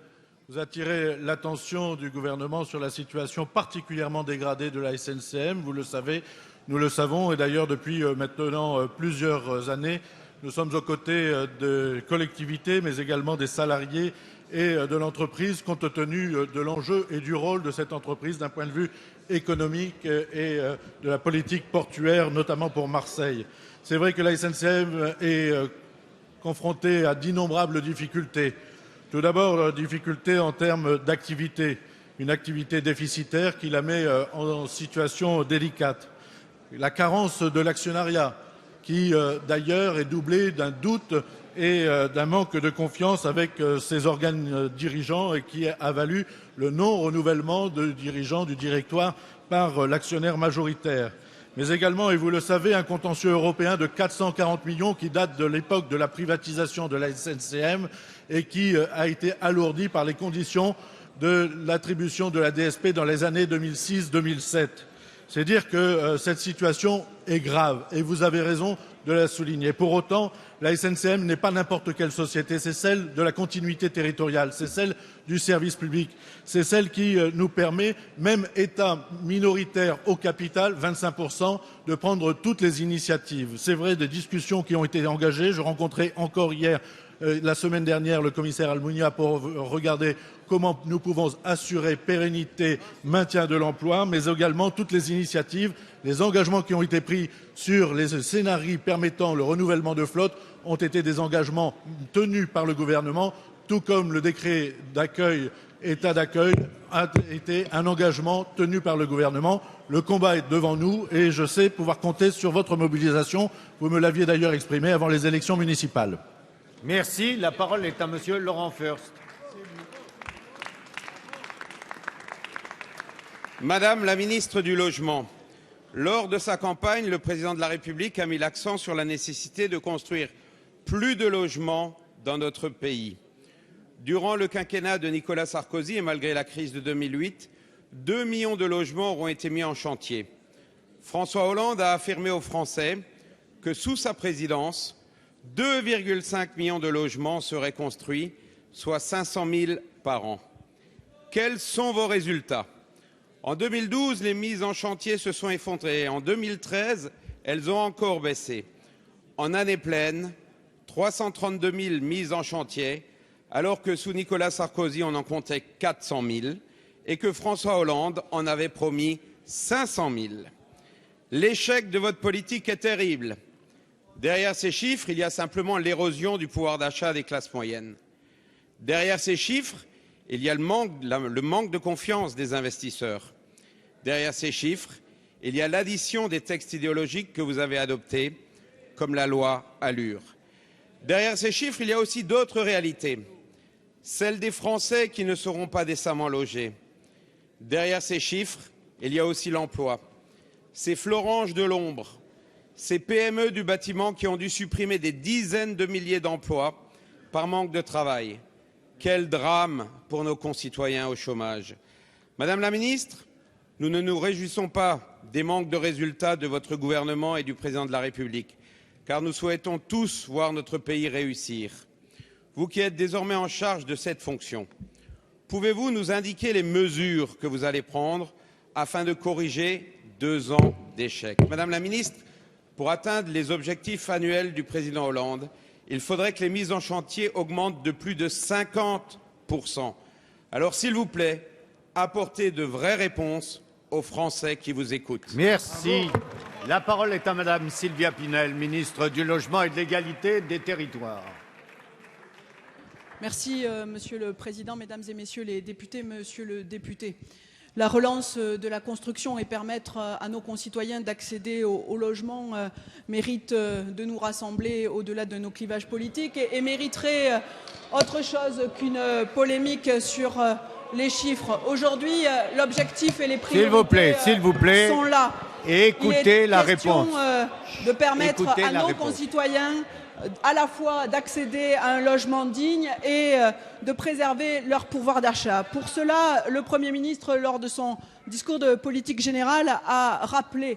Speaker 17: vous attirez l'attention du gouvernement sur la situation particulièrement dégradée de la SNCM. Vous le savez, nous le savons, et d'ailleurs depuis maintenant plusieurs années, nous sommes aux côtés de collectivités, mais également des salariés et de l'entreprise, compte tenu de l'enjeu et du rôle de cette entreprise d'un point de vue économique et de la politique portuaire, notamment pour Marseille. C'est vrai que la SNCM est confrontée à d'innombrables difficultés. Tout d'abord, difficultés en termes d'activité, une activité déficitaire qui la met en situation délicate. La carence de l'actionnariat, qui d'ailleurs est doublée d'un doute et d'un manque de confiance avec ses organes dirigeants et qui a valu le non-renouvellement de dirigeants du directoire par l'actionnaire majoritaire. Mais également, et vous le savez, un contentieux européen de 440 millions qui date de l'époque de la privatisation de la SNCM et qui a été alourdi par les conditions de l'attribution de la DSP dans les années 2006-2007. C'est dire que cette situation est grave et vous avez raison de la souligner. Pour autant, la SNCM n'est pas n'importe quelle société, c'est celle de la continuité territoriale, c'est celle du service public, c'est celle qui nous permet, même État minoritaire au capital, 25%, de prendre toutes les initiatives. C'est vrai, des discussions qui ont été engagées. Je rencontrais encore hier, la semaine dernière, le commissaire Almunia pour regarder comment nous pouvons assurer pérennité, maintien de l'emploi, mais également toutes les initiatives, les engagements qui ont été pris sur les scénarios permettant le renouvellement de flotte ont été des engagements tenus par le gouvernement, tout comme le décret d'accueil, état d'accueil, a été un engagement tenu par le gouvernement. Le combat est devant nous et je sais pouvoir compter sur votre mobilisation. Vous me l'aviez d'ailleurs exprimé avant les élections municipales.
Speaker 1: Merci. La parole est à Monsieur Laurent Furst.
Speaker 18: Madame la ministre du Logement, lors de sa campagne, le président de la République a mis l'accent sur la nécessité de construire plus de logements dans notre pays. Durant le quinquennat de Nicolas Sarkozy et malgré la crise de 2008, 2 millions de logements auront été mis en chantier. François Hollande a affirmé aux Français que sous sa présidence, 2,5 millions de logements seraient construits, soit 500 000 par an. Quels sont vos résultats? En 2012, les mises en chantier se sont effondrées. En 2013, elles ont encore baissé. En année pleine, 332 000 mises en chantier, alors que sous Nicolas Sarkozy, on en comptait 400 000 et que François Hollande en avait promis 500 000. L'échec de votre politique est terrible. Derrière ces chiffres, il y a simplement l'érosion du pouvoir d'achat des classes moyennes. Derrière ces chiffres, il y a le manque de confiance des investisseurs. Derrière ces chiffres, il y a l'addition des textes idéologiques que vous avez adoptés, comme la loi Allure. Derrière ces chiffres, il y a aussi d'autres réalités, celles des Français qui ne seront pas décemment logés. Derrière ces chiffres, il y a aussi l'emploi. Ces Florange de l'ombre, ces PME du bâtiment qui ont dû supprimer des dizaines de milliers d'emplois par manque de travail. Quel drame pour nos concitoyens au chômage. Madame la ministre, nous ne nous réjouissons pas des manques de résultats de votre gouvernement et du président de la République, car nous souhaitons tous voir notre pays réussir. Vous qui êtes désormais en charge de cette fonction, pouvez-vous nous indiquer les mesures que vous allez prendre afin de corriger 2 ans d'échec? Madame la ministre, Pour atteindre les objectifs annuels du président Hollande, il faudrait que les mises en chantier augmentent de plus de 50%. Alors, s'il vous plaît, apportez de vraies réponses aux Français qui vous écoutent.
Speaker 1: Merci. La parole est à Madame Sylvia Pinel, ministre du Logement et de l'Égalité des Territoires.
Speaker 19: Merci, Monsieur le Président, Mesdames et Messieurs les députés, Monsieur le député. La relance de la construction et permettre à nos concitoyens d'accéder au logement mérite de nous rassembler au-delà de nos clivages politiques et mériterait autre chose qu'une polémique sur les chiffres. Aujourd'hui, l'objectif et les priorités sont là.
Speaker 1: Et écoutez la réponse.
Speaker 19: Il est question de permettre à nos concitoyens à la fois d'accéder à un logement digne et de préserver leur pouvoir d'achat. Pour cela, le Premier ministre, lors de son discours de politique générale, a rappelé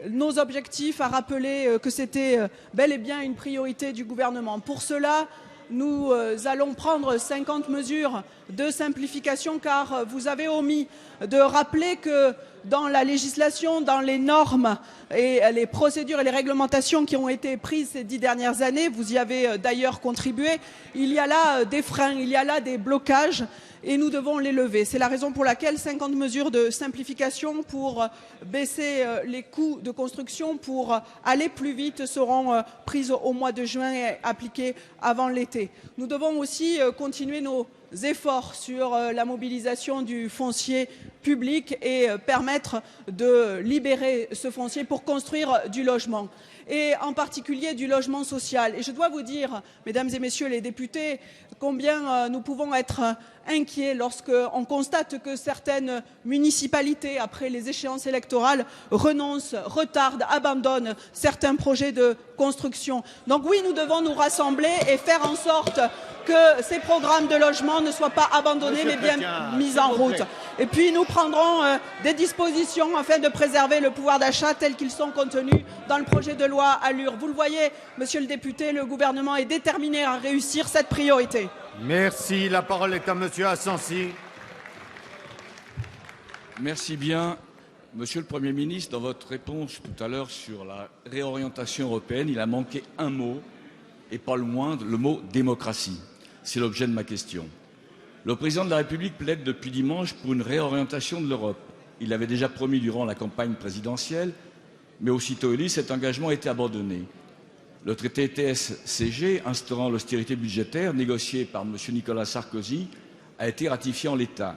Speaker 19: nos objectifs, a rappelé que c'était bel et bien une priorité du gouvernement. Pour cela, nous allons prendre 50 mesures de simplification car vous avez omis de rappeler que dans la législation, dans les normes et les procédures et les réglementations qui ont été prises ces 10 dernières années, vous y avez d'ailleurs contribué, il y a là des freins, il y a là des blocages et nous devons les lever. C'est la raison pour laquelle 50 mesures de simplification pour baisser les coûts de construction, pour aller plus vite, seront prises au mois de juin et appliquées avant l'été. Nous devons aussi continuer nos efforts sur la mobilisation du foncier public et permettre de libérer ce foncier pour construire du logement et en particulier du logement social. Et je dois vous dire, mesdames et messieurs les députés, combien nous pouvons être inquiets lorsqu'on constate que certaines municipalités, après les échéances électorales, renoncent, retardent, abandonnent certains projets de construction. Donc oui, nous devons nous rassembler et faire en sorte que ces programmes de logement ne soient pas abandonnés mais bien mis en route. Et puis nous prendrons des dispositions afin de préserver le pouvoir d'achat tels qu'ils sont contenus dans le projet de loi Allure. Vous le voyez, monsieur le député, le gouvernement est déterminé à réussir cette priorité.
Speaker 1: Merci. La parole est à monsieur Assensi.
Speaker 20: Merci bien. Monsieur le Premier ministre, dans votre réponse tout à l'heure sur la réorientation européenne, il a manqué un mot, et pas le moindre, le mot démocratie. C'est l'objet de ma question. Le président de la République plaide depuis dimanche pour une réorientation de l'Europe. Il l'avait déjà promis durant la campagne présidentielle, mais aussitôt élu, cet engagement a été abandonné. Le traité TSCG, instaurant l'austérité budgétaire, négocié par M. Nicolas Sarkozy, a été ratifié en l'état.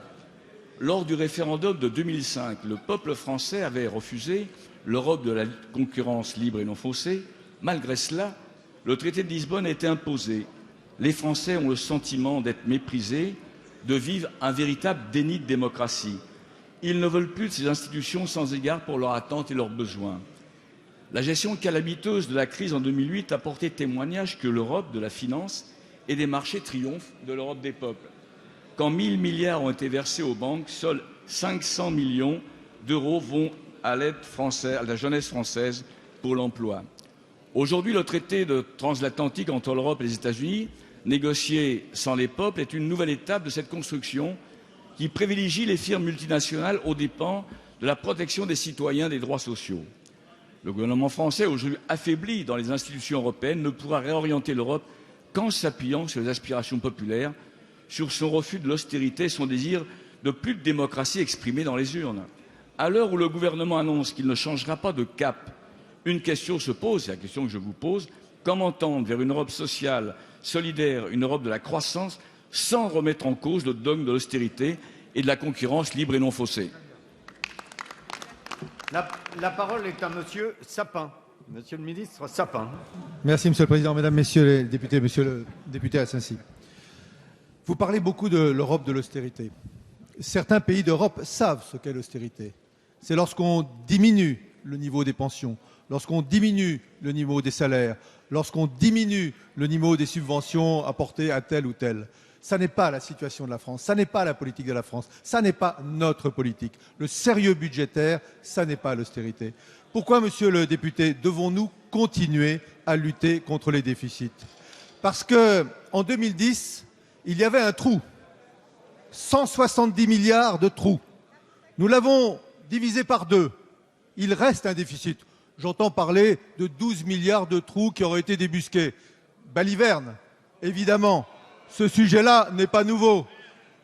Speaker 20: Lors du référendum de 2005, le peuple français avait refusé l'Europe de la concurrence libre et non faussée. Malgré cela, le traité de Lisbonne a été imposé. Les Français ont le sentiment d'être méprisés, de vivre un véritable déni de démocratie. Ils ne veulent plus de ces institutions sans égard pour leurs attentes et leurs besoins. La gestion calamiteuse de la crise en 2008 a porté témoignage que l'Europe de la finance et des marchés triomphe de l'Europe des peuples. Quand 1 000 milliards ont été versés aux banques, seuls 500 millions d'euros vont à l'aide française, à la jeunesse française pour l'emploi. Aujourd'hui, le traité de transatlantique entre l'Europe et les États-Unis, négocié sans les peuples, est une nouvelle étape de cette construction qui privilégie les firmes multinationales aux dépens de la protection des citoyens et des droits sociaux. Le gouvernement français, aujourd'hui affaibli dans les institutions européennes, ne pourra réorienter l'Europe qu'en s'appuyant sur les aspirations populaires, sur son refus de l'austérité et son désir de plus de démocratie exprimé dans les urnes. À l'heure où le gouvernement annonce qu'il ne changera pas de cap, une question se pose, c'est la question que je vous pose, comment tendre vers une Europe sociale, solidaire, une Europe de la croissance, sans remettre en cause le dogme de l'austérité et de la concurrence libre et non faussée.
Speaker 1: La parole est à monsieur Sapin. Monsieur le ministre Sapin.
Speaker 21: Merci Monsieur le Président, Mesdames, Messieurs les députés, Monsieur le député Assensi. Vous parlez beaucoup de l'Europe de l'austérité. Certains pays d'Europe savent ce qu'est l'austérité. C'est lorsqu'on diminue le niveau des pensions, lorsqu'on diminue le niveau des salaires, lorsqu'on diminue le niveau des subventions apportées à tel ou tel. Ça n'est pas la situation de la France, ça n'est pas la politique de la France, ça n'est pas notre politique. Le sérieux budgétaire, ça n'est pas l'austérité. Pourquoi, monsieur le député, devons-nous continuer à lutter contre les déficits? Parce qu'en 2010, il y avait un trou, 170 milliards de trous. Nous l'avons divisé par 2. Il reste un déficit. j'entends parler de 12 milliards de trous qui auraient été débusqués. Baliverne, évidemment, ce sujet-là n'est pas nouveau.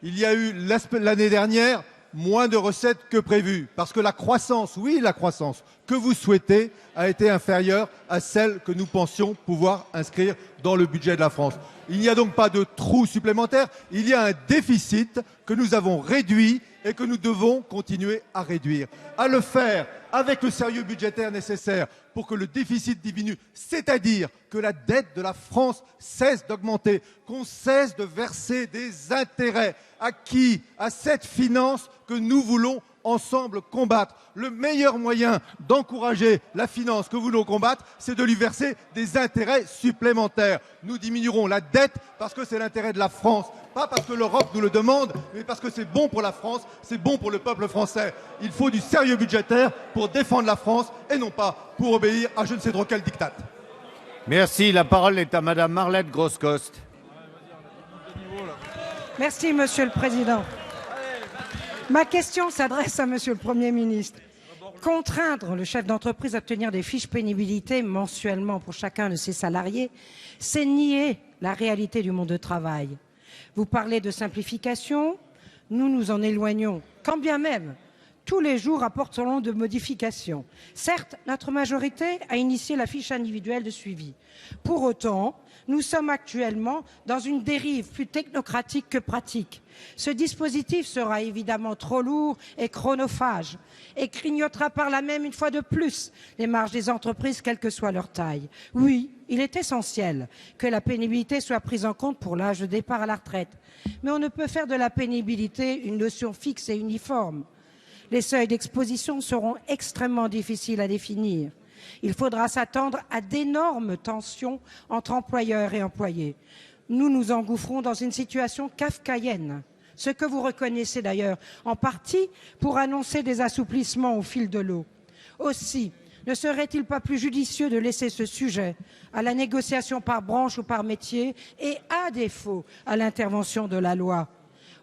Speaker 21: Il y a eu l'année dernière moins de recettes que prévu, parce que la croissance, oui, la croissance que vous souhaitez a été inférieure à celle que nous pensions pouvoir inscrire dans le budget de la France. Il n'y a donc pas de trou supplémentaire, il y a un déficit que nous avons réduit et que nous devons continuer à réduire. À le faire avec le sérieux budgétaire nécessaire pour que le déficit diminue, c'est-à-dire que la dette de la France cesse d'augmenter, qu'on cesse de verser des intérêts. À qui? À cette finance que nous voulons ensemble combattre. Le meilleur moyen d'encourager la finance que nous voulons combattre, c'est de lui verser des intérêts supplémentaires. Nous diminuerons la dette parce que c'est l'intérêt de la France, pas parce que l'Europe nous le demande, mais parce que c'est bon pour la France, c'est bon pour le peuple français. Il faut du sérieux budgétaire pour défendre la France et non pas pour obéir à je ne sais trop quel diktat.
Speaker 1: Merci. La parole est à Madame Marlette Groscoste.
Speaker 2: Merci, Monsieur le Président. Ma question s'adresse à Monsieur le Premier ministre. Contraindre le chef d'entreprise à obtenir des fiches pénibilité mensuellement pour chacun de ses salariés, c'est nier la réalité du monde du travail. Vous parlez de simplification, nous nous en éloignons, quand bien même tous les jours apportent son lot de modifications. Certes, notre majorité a initié la fiche individuelle de suivi. Pour autant, nous sommes actuellement dans une dérive plus technocratique que pratique. Ce dispositif sera évidemment trop lourd et chronophage et grignotera par là même une fois de plus les marges des entreprises, quelle que soit leur taille. Oui, il est essentiel que la pénibilité soit prise en compte pour l'âge de départ à la retraite. Mais on ne peut faire de la pénibilité une notion fixe et uniforme. Les seuils d'exposition seront extrêmement difficiles à définir. Il faudra s'attendre à d'énormes tensions entre employeurs et employés. Nous nous engouffrons dans une situation kafkaïenne, ce que vous reconnaissez d'ailleurs en partie pour annoncer des assouplissements au fil de l'eau. Aussi, ne serait-il pas plus judicieux de laisser ce sujet à la négociation par branche ou par métier et, à défaut, à l'intervention de la loi?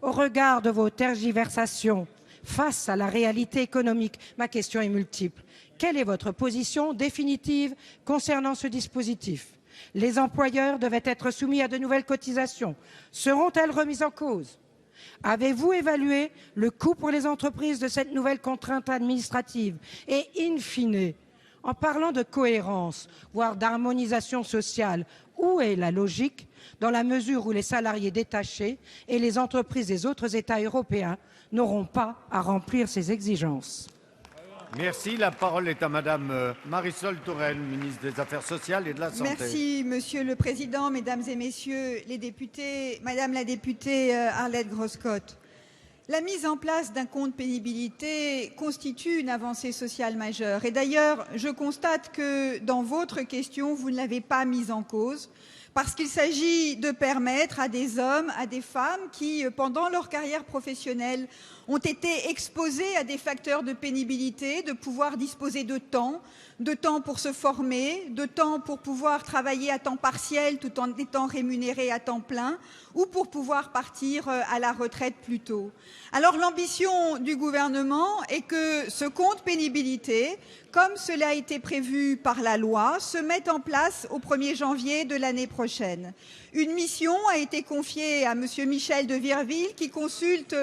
Speaker 2: Au regard de vos tergiversations, face à la réalité économique, ma question est multiple. Quelle est votre position définitive concernant ce dispositif? Les employeurs devaient être soumis à de nouvelles cotisations. Seront-elles remises en cause? Avez-vous évalué le coût pour les entreprises de cette nouvelle contrainte administrative? Et in fine, en parlant de cohérence, voire d'harmonisation sociale, où est la logique dans la mesure où les salariés détachés et les entreprises des autres États européens n'auront pas à remplir ces exigences?
Speaker 1: Merci. La parole est à Madame Marisol Touraine, ministre des Affaires sociales et de la Santé.
Speaker 22: Merci, Monsieur le Président, Mesdames et Messieurs les députés, Madame la députée Arlette Groscotte. La mise en place d'un compte pénibilité constitue une avancée sociale majeure. Et d'ailleurs, je constate que dans votre question, vous ne l'avez pas mise en cause, parce qu'il s'agit de permettre à des hommes, à des femmes qui, pendant leur carrière professionnelle, ont été exposés à des facteurs de pénibilité, de pouvoir disposer de temps pour se former, de temps pour pouvoir travailler à temps partiel tout en étant rémunérés à temps plein, ou pour pouvoir partir à la retraite plus tôt. Alors l'ambition du gouvernement est que ce compte pénibilité, comme cela a été prévu par la loi, se mette en place au 1er janvier de l'année prochaine. Une mission a été confiée à Monsieur Michel de Virville qui consulte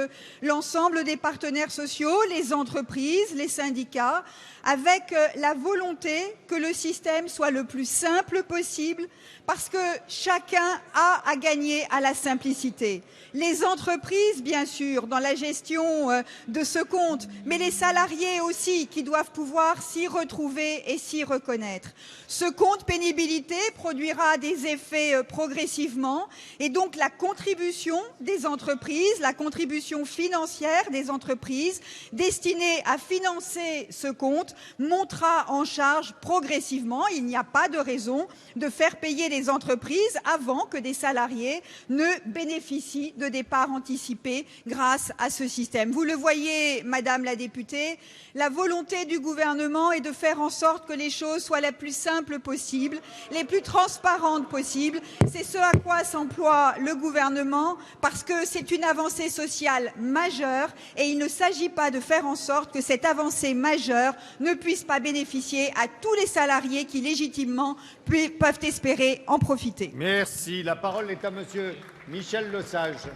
Speaker 22: l'ensemble des partenaires sociaux, les entreprises, les syndicats, avec la volonté que le système soit le plus simple possible parce que chacun a à gagner à la simplicité. Les entreprises, bien sûr, dans la gestion de ce compte, mais les salariés aussi qui doivent pouvoir s'y retrouver et s'y reconnaître. Ce compte pénibilité produira des effets progressivement et donc la contribution des entreprises, la contribution financière des entreprises destinée à financer ce compte montera en charge progressivement. Il n'y a pas de raison de faire payer les entreprises avant que des salariés ne bénéficient de départ anticipé grâce à ce système. Vous le voyez, Madame la députée, la volonté du gouvernement est de faire en sorte que les choses soient les plus simples possibles, les plus transparentes possibles. possible. C'est ce à quoi s'emploie le gouvernement parce que c'est une avancée sociale majeure et il ne s'agit pas de faire en sorte que cette avancée majeure ne puisse pas bénéficier à tous les salariés qui légitimement peuvent espérer en profiter.
Speaker 1: Merci. La parole est à monsieur Michel Lesage.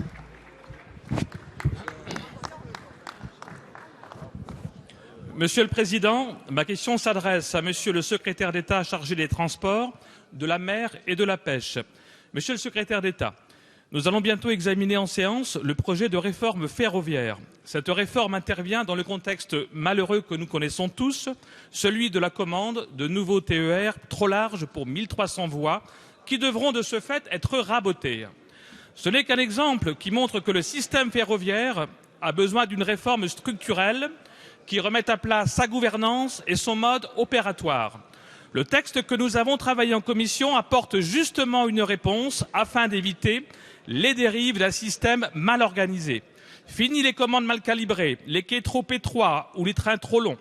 Speaker 4: Monsieur le Président, ma question s'adresse à Monsieur le secrétaire d'État chargé des Transports, de la mer et de la pêche. Monsieur le secrétaire d'État, nous allons bientôt examiner en séance le projet de réforme ferroviaire. Cette réforme intervient dans le contexte malheureux que nous connaissons tous, celui de la commande de nouveaux TER trop larges pour 1300 voies qui devront de ce fait être rabotés. Ce n'est qu'un exemple qui montre que le système ferroviaire a besoin d'une réforme structurelle qui remette à plat sa gouvernance et son mode opératoire. Le texte que nous avons travaillé en commission apporte justement une réponse afin d'éviter les dérives d'un système mal organisé. Fini les commandes mal calibrées, les quais trop étroits ou les trains trop longs.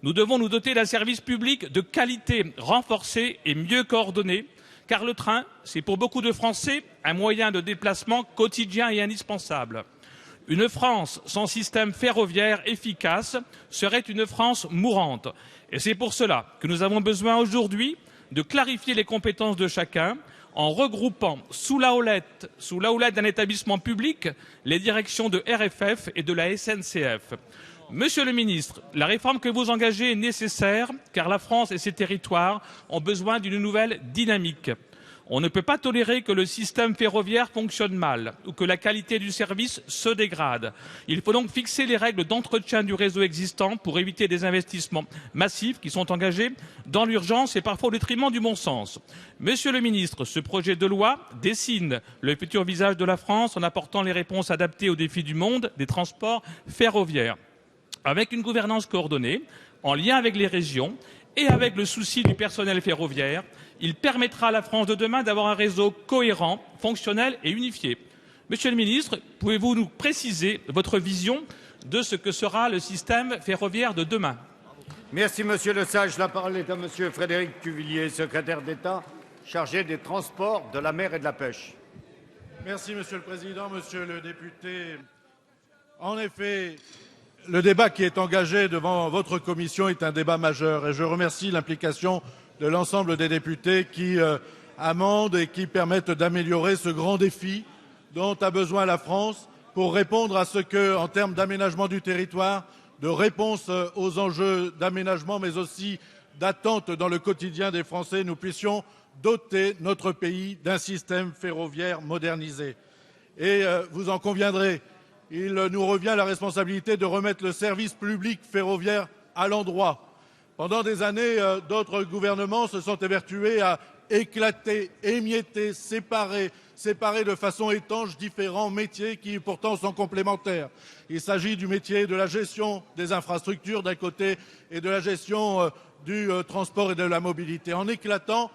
Speaker 4: Nous devons nous doter d'un service public de qualité renforcé et mieux coordonné, car le train, c'est pour beaucoup de Français un moyen de déplacement quotidien et indispensable. Une France sans système ferroviaire efficace serait une France mourante. Et c'est pour cela que nous avons besoin aujourd'hui de clarifier les compétences de chacun en regroupant sous la houlette d'un établissement public les directions de RFF et de la SNCF. Monsieur le ministre, la réforme que vous engagez est nécessaire car la France et ses territoires ont besoin d'une nouvelle dynamique. On ne peut pas tolérer que le système ferroviaire fonctionne mal ou que la qualité du service se dégrade. Il faut donc fixer les règles d'entretien du réseau existant pour éviter des investissements massifs qui sont engagés dans l'urgence et parfois au détriment du bon sens. Monsieur le ministre, ce projet de loi dessine le futur visage de la France en apportant les réponses adaptées aux défis du monde des transports ferroviaires. Avec une gouvernance coordonnée, en lien avec les régions et avec le souci du personnel ferroviaire, il permettra à la France de demain d'avoir un réseau cohérent, fonctionnel et unifié. Monsieur le ministre, pouvez-vous nous préciser votre vision de ce que sera le système ferroviaire de demain?
Speaker 1: Merci monsieur Lesage. La parole est à monsieur Frédéric Cuvillier, secrétaire d'État chargé des Transports, de la mer et de la pêche.
Speaker 17: Merci monsieur le Président, monsieur le député. En effet, le débat qui est engagé devant votre commission est un débat majeur et je remercie l'implication de l'ensemble des députés qui amendent et qui permettent d'améliorer ce grand défi dont a besoin la France pour répondre à ce que, en termes d'aménagement du territoire, de réponse aux enjeux d'aménagement, mais aussi d'attente dans le quotidien des Français, nous puissions doter notre pays d'un système ferroviaire modernisé. Et vous en conviendrez, il nous revient la responsabilité de remettre le service public ferroviaire à l'endroit. Pendant des années, d'autres gouvernements se sont évertués à éclater, émietter, séparer de façon étanche différents métiers qui pourtant sont complémentaires. Il s'agit du métier de la gestion des infrastructures d'un côté et de la gestion du transport et de la mobilité. En éclatant,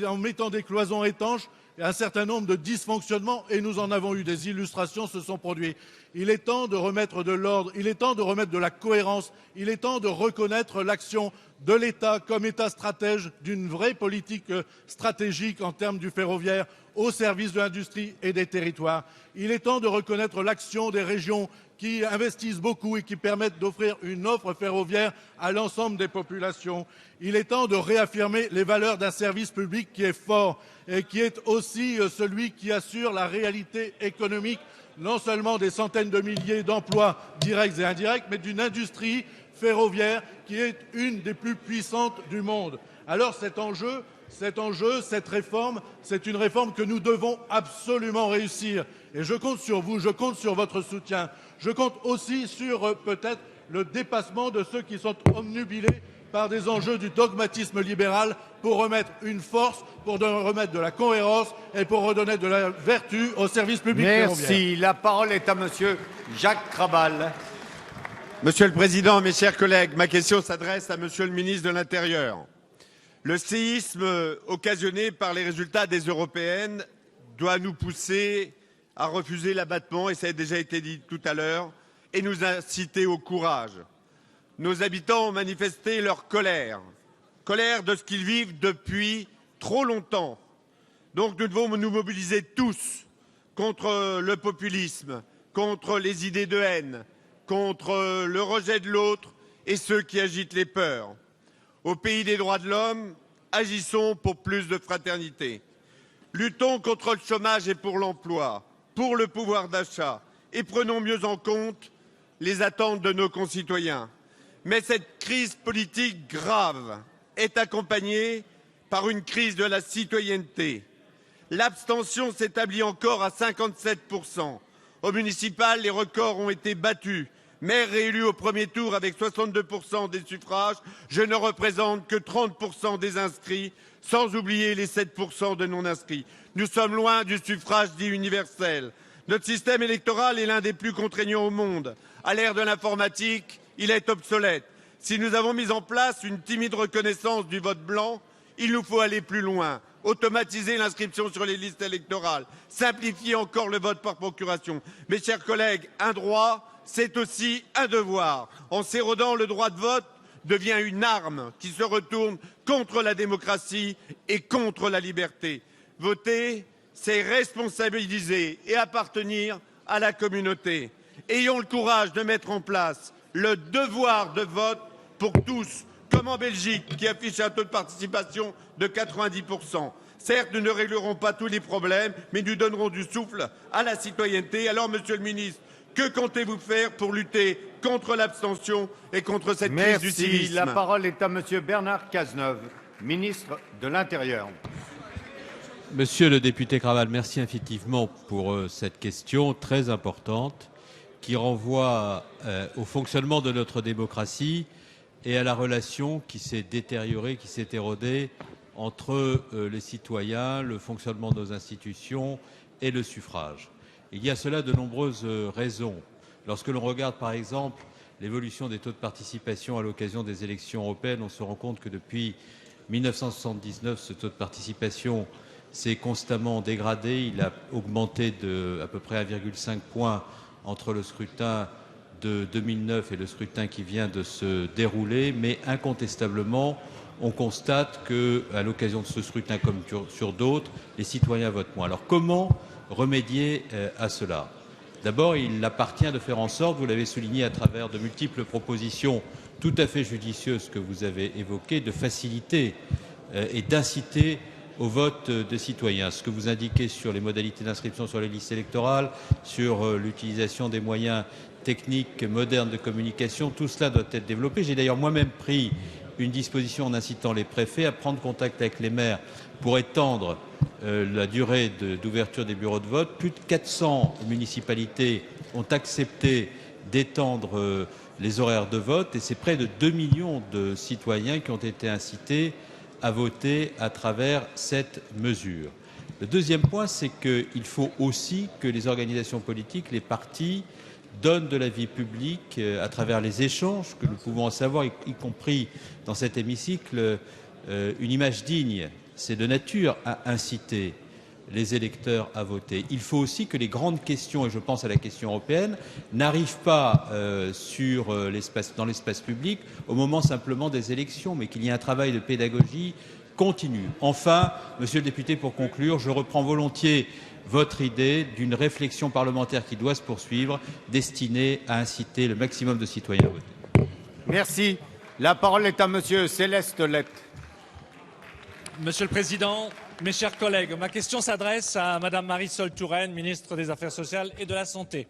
Speaker 17: en mettant des cloisons étanches, un certain nombre de dysfonctionnements, et nous en avons eu des illustrations, se sont produits. Il est temps de remettre de l'ordre, il est temps de remettre de la cohérence, il est temps de reconnaître l'action de l'État comme État stratège d'une vraie politique stratégique en termes du ferroviaire au service de l'industrie et des territoires. Il est temps de reconnaître l'action des régions qui investissent beaucoup et qui permettent d'offrir une offre ferroviaire à l'ensemble des populations. Il est temps de réaffirmer les valeurs d'un service public qui est fort et qui est aussi celui qui assure la réalité économique, non seulement des centaines de milliers d'emplois directs et indirects, mais d'une industrie ferroviaire qui est une des plus puissantes du monde. Alors cet enjeu, cette réforme, c'est une réforme que nous devons absolument réussir. Et je compte sur vous, je compte sur votre soutien. Je compte aussi sur peut-être le dépassement de ceux qui sont obnubilés par des enjeux du dogmatisme libéral pour remettre une force, pour remettre de la cohérence et pour redonner de la vertu au service public ferroviaire.
Speaker 1: Merci. La parole est à monsieur Jacques Krabal.
Speaker 11: Monsieur le Président, mes chers collègues, ma question s'adresse à monsieur le ministre de l'Intérieur. Le séisme occasionné par les résultats des européennes doit nous pousser à refuser l'abattement, et ça a déjà été dit tout à l'heure, et nous inciter au courage. Nos habitants ont manifesté leur colère de ce qu'ils vivent depuis trop longtemps.
Speaker 1: Donc nous devons nous mobiliser tous contre le populisme, contre les idées de haine, contre le rejet de l'autre et ceux qui agitent les peurs. Au pays des droits de l'homme, agissons pour plus de fraternité. Luttons contre le chômage et pour l'emploi, pour le pouvoir d'achat et prenons mieux en compte les attentes de nos concitoyens. Mais cette crise politique grave est accompagnée par une crise de la citoyenneté. L'abstention s'établit encore à 57%. Au municipal, les records ont été battus. Maire réélu au premier tour avec 62% des suffrages, je ne représente que 30% des inscrits, sans oublier les 7% de non-inscrits. Nous sommes loin du suffrage dit universel. Notre système électoral est l'un des plus contraignants au monde. À l'ère de l'informatique, il est obsolète. Si nous avons mis en place une timide reconnaissance du vote blanc, il nous faut aller plus loin. Automatiser l'inscription sur les listes électorales, simplifier encore le vote par procuration. Mes chers collègues, un droit, c'est aussi un devoir. En s'érodant, le droit de vote devient une arme qui se retourne contre la démocratie et contre la liberté. Voter, c'est responsabiliser et appartenir à la communauté. Ayons le courage de mettre en place le devoir de vote pour tous, comme en Belgique, qui affiche un taux de participation de 90%. Certes, nous ne réglerons pas tous les problèmes, mais nous donnerons du souffle à la citoyenneté. Alors, Monsieur le Ministre, que comptez-vous faire pour lutter contre l'abstention et contre cette crise du civisme? La parole est à Monsieur Bernard Cazeneuve, ministre de l'Intérieur.
Speaker 6: Monsieur le député Kraval, merci infiniment pour cette question très importante qui renvoie au fonctionnement de notre démocratie et à la relation qui s'est détériorée, qui s'est érodée entre les citoyens, le fonctionnement de nos institutions et le suffrage. Il y a cela de nombreuses raisons. Lorsque l'on regarde par exemple l'évolution des taux de participation à l'occasion des élections européennes, on se rend compte que depuis 1979, ce taux de participation s'est constamment dégradé. Il a augmenté de à peu près 1,5 point entre le scrutin de 2009 et le scrutin qui vient de se dérouler, mais incontestablement, on constate qu'à l'occasion de ce scrutin comme sur d'autres, les citoyens votent moins. Alors comment remédier à cela? D'abord, il appartient de faire en sorte, vous l'avez souligné à travers de multiples propositions tout à fait judicieuses que vous avez évoquées, de faciliter et d'inciter au vote des citoyens. Ce que vous indiquez sur les modalités d'inscription sur les listes électorales, sur l'utilisation des moyens techniques modernes de communication, tout cela doit être développé. J'ai d'ailleurs moi-même pris une disposition en incitant les préfets à prendre contact avec les maires pour étendre la durée d'ouverture des bureaux de vote. Plus de 400 municipalités ont accepté d'étendre les horaires de vote et c'est près de 2 millions de citoyens qui ont été incités à voter à travers cette mesure. Le deuxième point, c'est qu'il faut aussi que les organisations politiques, les partis, donnent de la vie publique à travers les échanges que nous pouvons en savoir, y compris dans cet hémicycle, une image digne. C'est de nature à inciter les électeurs à voter. Il faut aussi que les grandes questions, et je pense à la question européenne, n'arrivent pas dans l'espace public au moment simplement des élections, mais qu'il y ait un travail de pédagogie continu. Enfin, monsieur le député, pour conclure, je reprends volontiers votre idée d'une réflexion parlementaire qui doit se poursuivre, destinée à inciter le maximum de citoyens à voter.
Speaker 1: Merci. La parole est à monsieur Céleste Lett.
Speaker 7: Monsieur le Président, mes chers collègues, ma question s'adresse à Madame Marisol Touraine, ministre des Affaires sociales et de la Santé.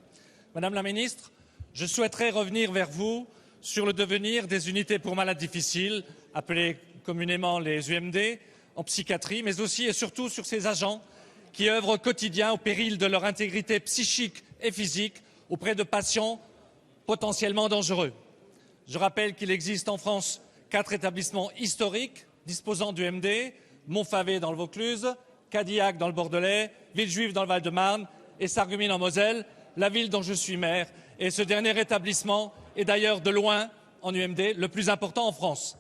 Speaker 7: Madame la ministre, je souhaiterais revenir vers vous sur le devenir des unités pour malades difficiles, appelées communément les UMD, en psychiatrie, mais aussi et surtout sur ces agents qui œuvrent au quotidien au péril de leur intégrité psychique et physique auprès de patients potentiellement dangereux. Je rappelle qu'il existe en France 4 établissements historiques disposant d'UMD, Montfavet dans le Vaucluse, Cadillac dans le Bordelais, Villejuif dans le Val-de-Marne et Sarreguemines en Moselle, la ville dont je suis maire. Et ce dernier établissement est d'ailleurs de loin, en UMD, le plus important en France.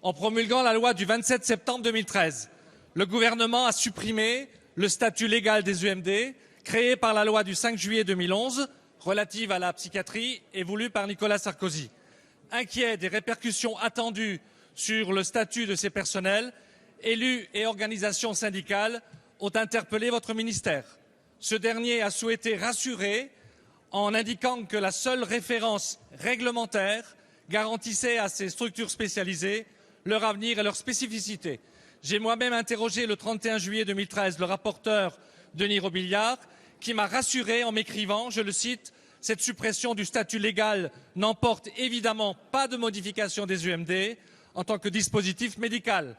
Speaker 7: En promulguant la loi du 27 septembre 2013, le gouvernement a supprimé le statut légal des UMD, créé par la loi du 5 juillet 2011, relative à la psychiatrie et voulue par Nicolas Sarkozy. Inquiet des répercussions attendues sur le statut de ces personnels, élus et organisations syndicales ont interpellé votre ministère. Ce dernier a souhaité rassurer en indiquant que la seule référence réglementaire garantissait à ces structures spécialisées leur avenir et leur spécificité. J'ai moi-même interrogé le 31 juillet 2013 le rapporteur Denis Robiliard qui m'a rassuré en m'écrivant, je le cite, « Cette suppression du statut légal n'emporte évidemment pas de modification des UMD en tant que dispositif médical.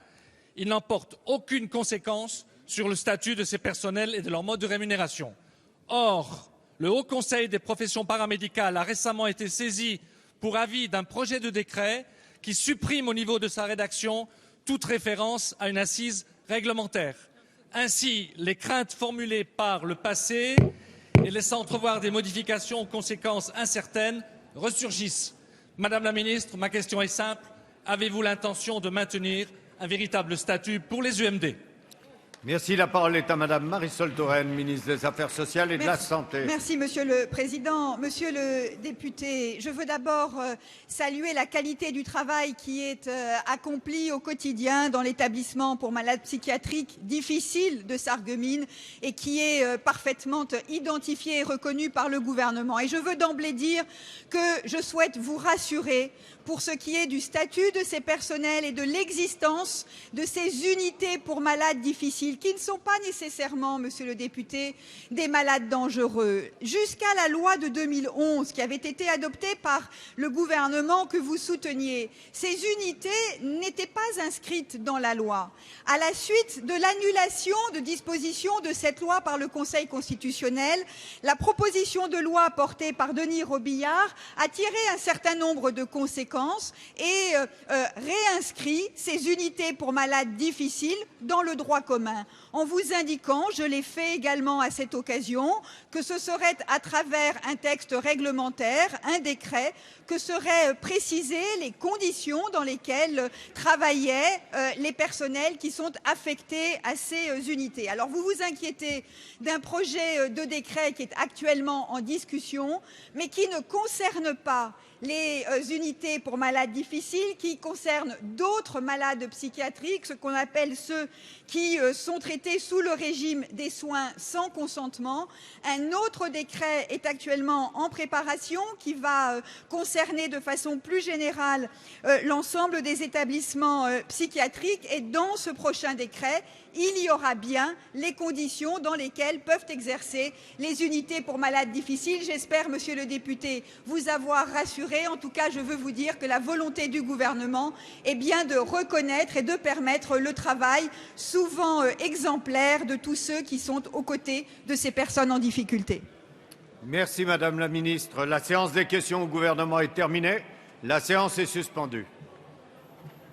Speaker 7: Il n'emporte aucune conséquence sur le statut de ces personnels et de leur mode de rémunération. » Or, le Haut Conseil des professions paramédicales a récemment été saisi pour avis d'un projet de décret qui supprime au niveau de sa rédaction toute référence à une assise réglementaire. Ainsi, les craintes formulées par le passé et laissant entrevoir des modifications aux conséquences incertaines ressurgissent. Madame la ministre, ma question est simple. Avez-vous l'intention de maintenir un véritable statut pour les UMD?
Speaker 8: Merci. La parole est à Madame Marisol Touraine, ministre des Affaires sociales et de la Santé.
Speaker 22: Merci, Monsieur le Président. Monsieur le député, je veux d'abord saluer la qualité du travail qui est accompli au quotidien dans l'établissement pour malades psychiatriques difficile de Sarreguemines et qui est parfaitement identifié et reconnu par le gouvernement. Et je veux d'emblée dire que je souhaite vous rassurer pour ce qui est du statut de ces personnels et de l'existence de ces unités pour malades difficiles, qui ne sont pas nécessairement, monsieur le député, des malades dangereux. Jusqu'à la loi de 2011, qui avait été adoptée par le gouvernement que vous souteniez, ces unités n'étaient pas inscrites dans la loi. À la suite de l'annulation de dispositions de cette loi par le Conseil constitutionnel, la proposition de loi portée par Denis Robillard a tiré un certain nombre de conséquences et réinscrit ces unités pour malades difficiles dans le droit commun, en vous indiquant, je l'ai fait également à cette occasion, que ce serait à travers un texte réglementaire, un décret, que seraient précisées les conditions dans lesquelles travaillaient les personnels qui sont affectés à ces unités. Alors vous vous inquiétez d'un projet de décret qui est actuellement en discussion, mais qui ne concerne pas les unités pour malades difficiles, qui concernent d'autres malades psychiatriques, ce qu'on appelle ceux qui sont traités sous le régime des soins sans consentement. Un autre décret est actuellement en préparation qui va concerner de façon plus générale l'ensemble des établissements psychiatriques. Et dans ce prochain décret, il y aura bien les conditions dans lesquelles peuvent exercer les unités pour malades difficiles. J'espère, monsieur le député, vous avoir rassuré. En tout cas, je veux vous dire que la volonté du gouvernement est bien de reconnaître et de permettre le travail souvent exemplaire de tous ceux qui sont aux côtés de ces personnes en difficulté.
Speaker 8: Merci Madame la Ministre. La séance des questions au gouvernement est terminée. La séance est suspendue.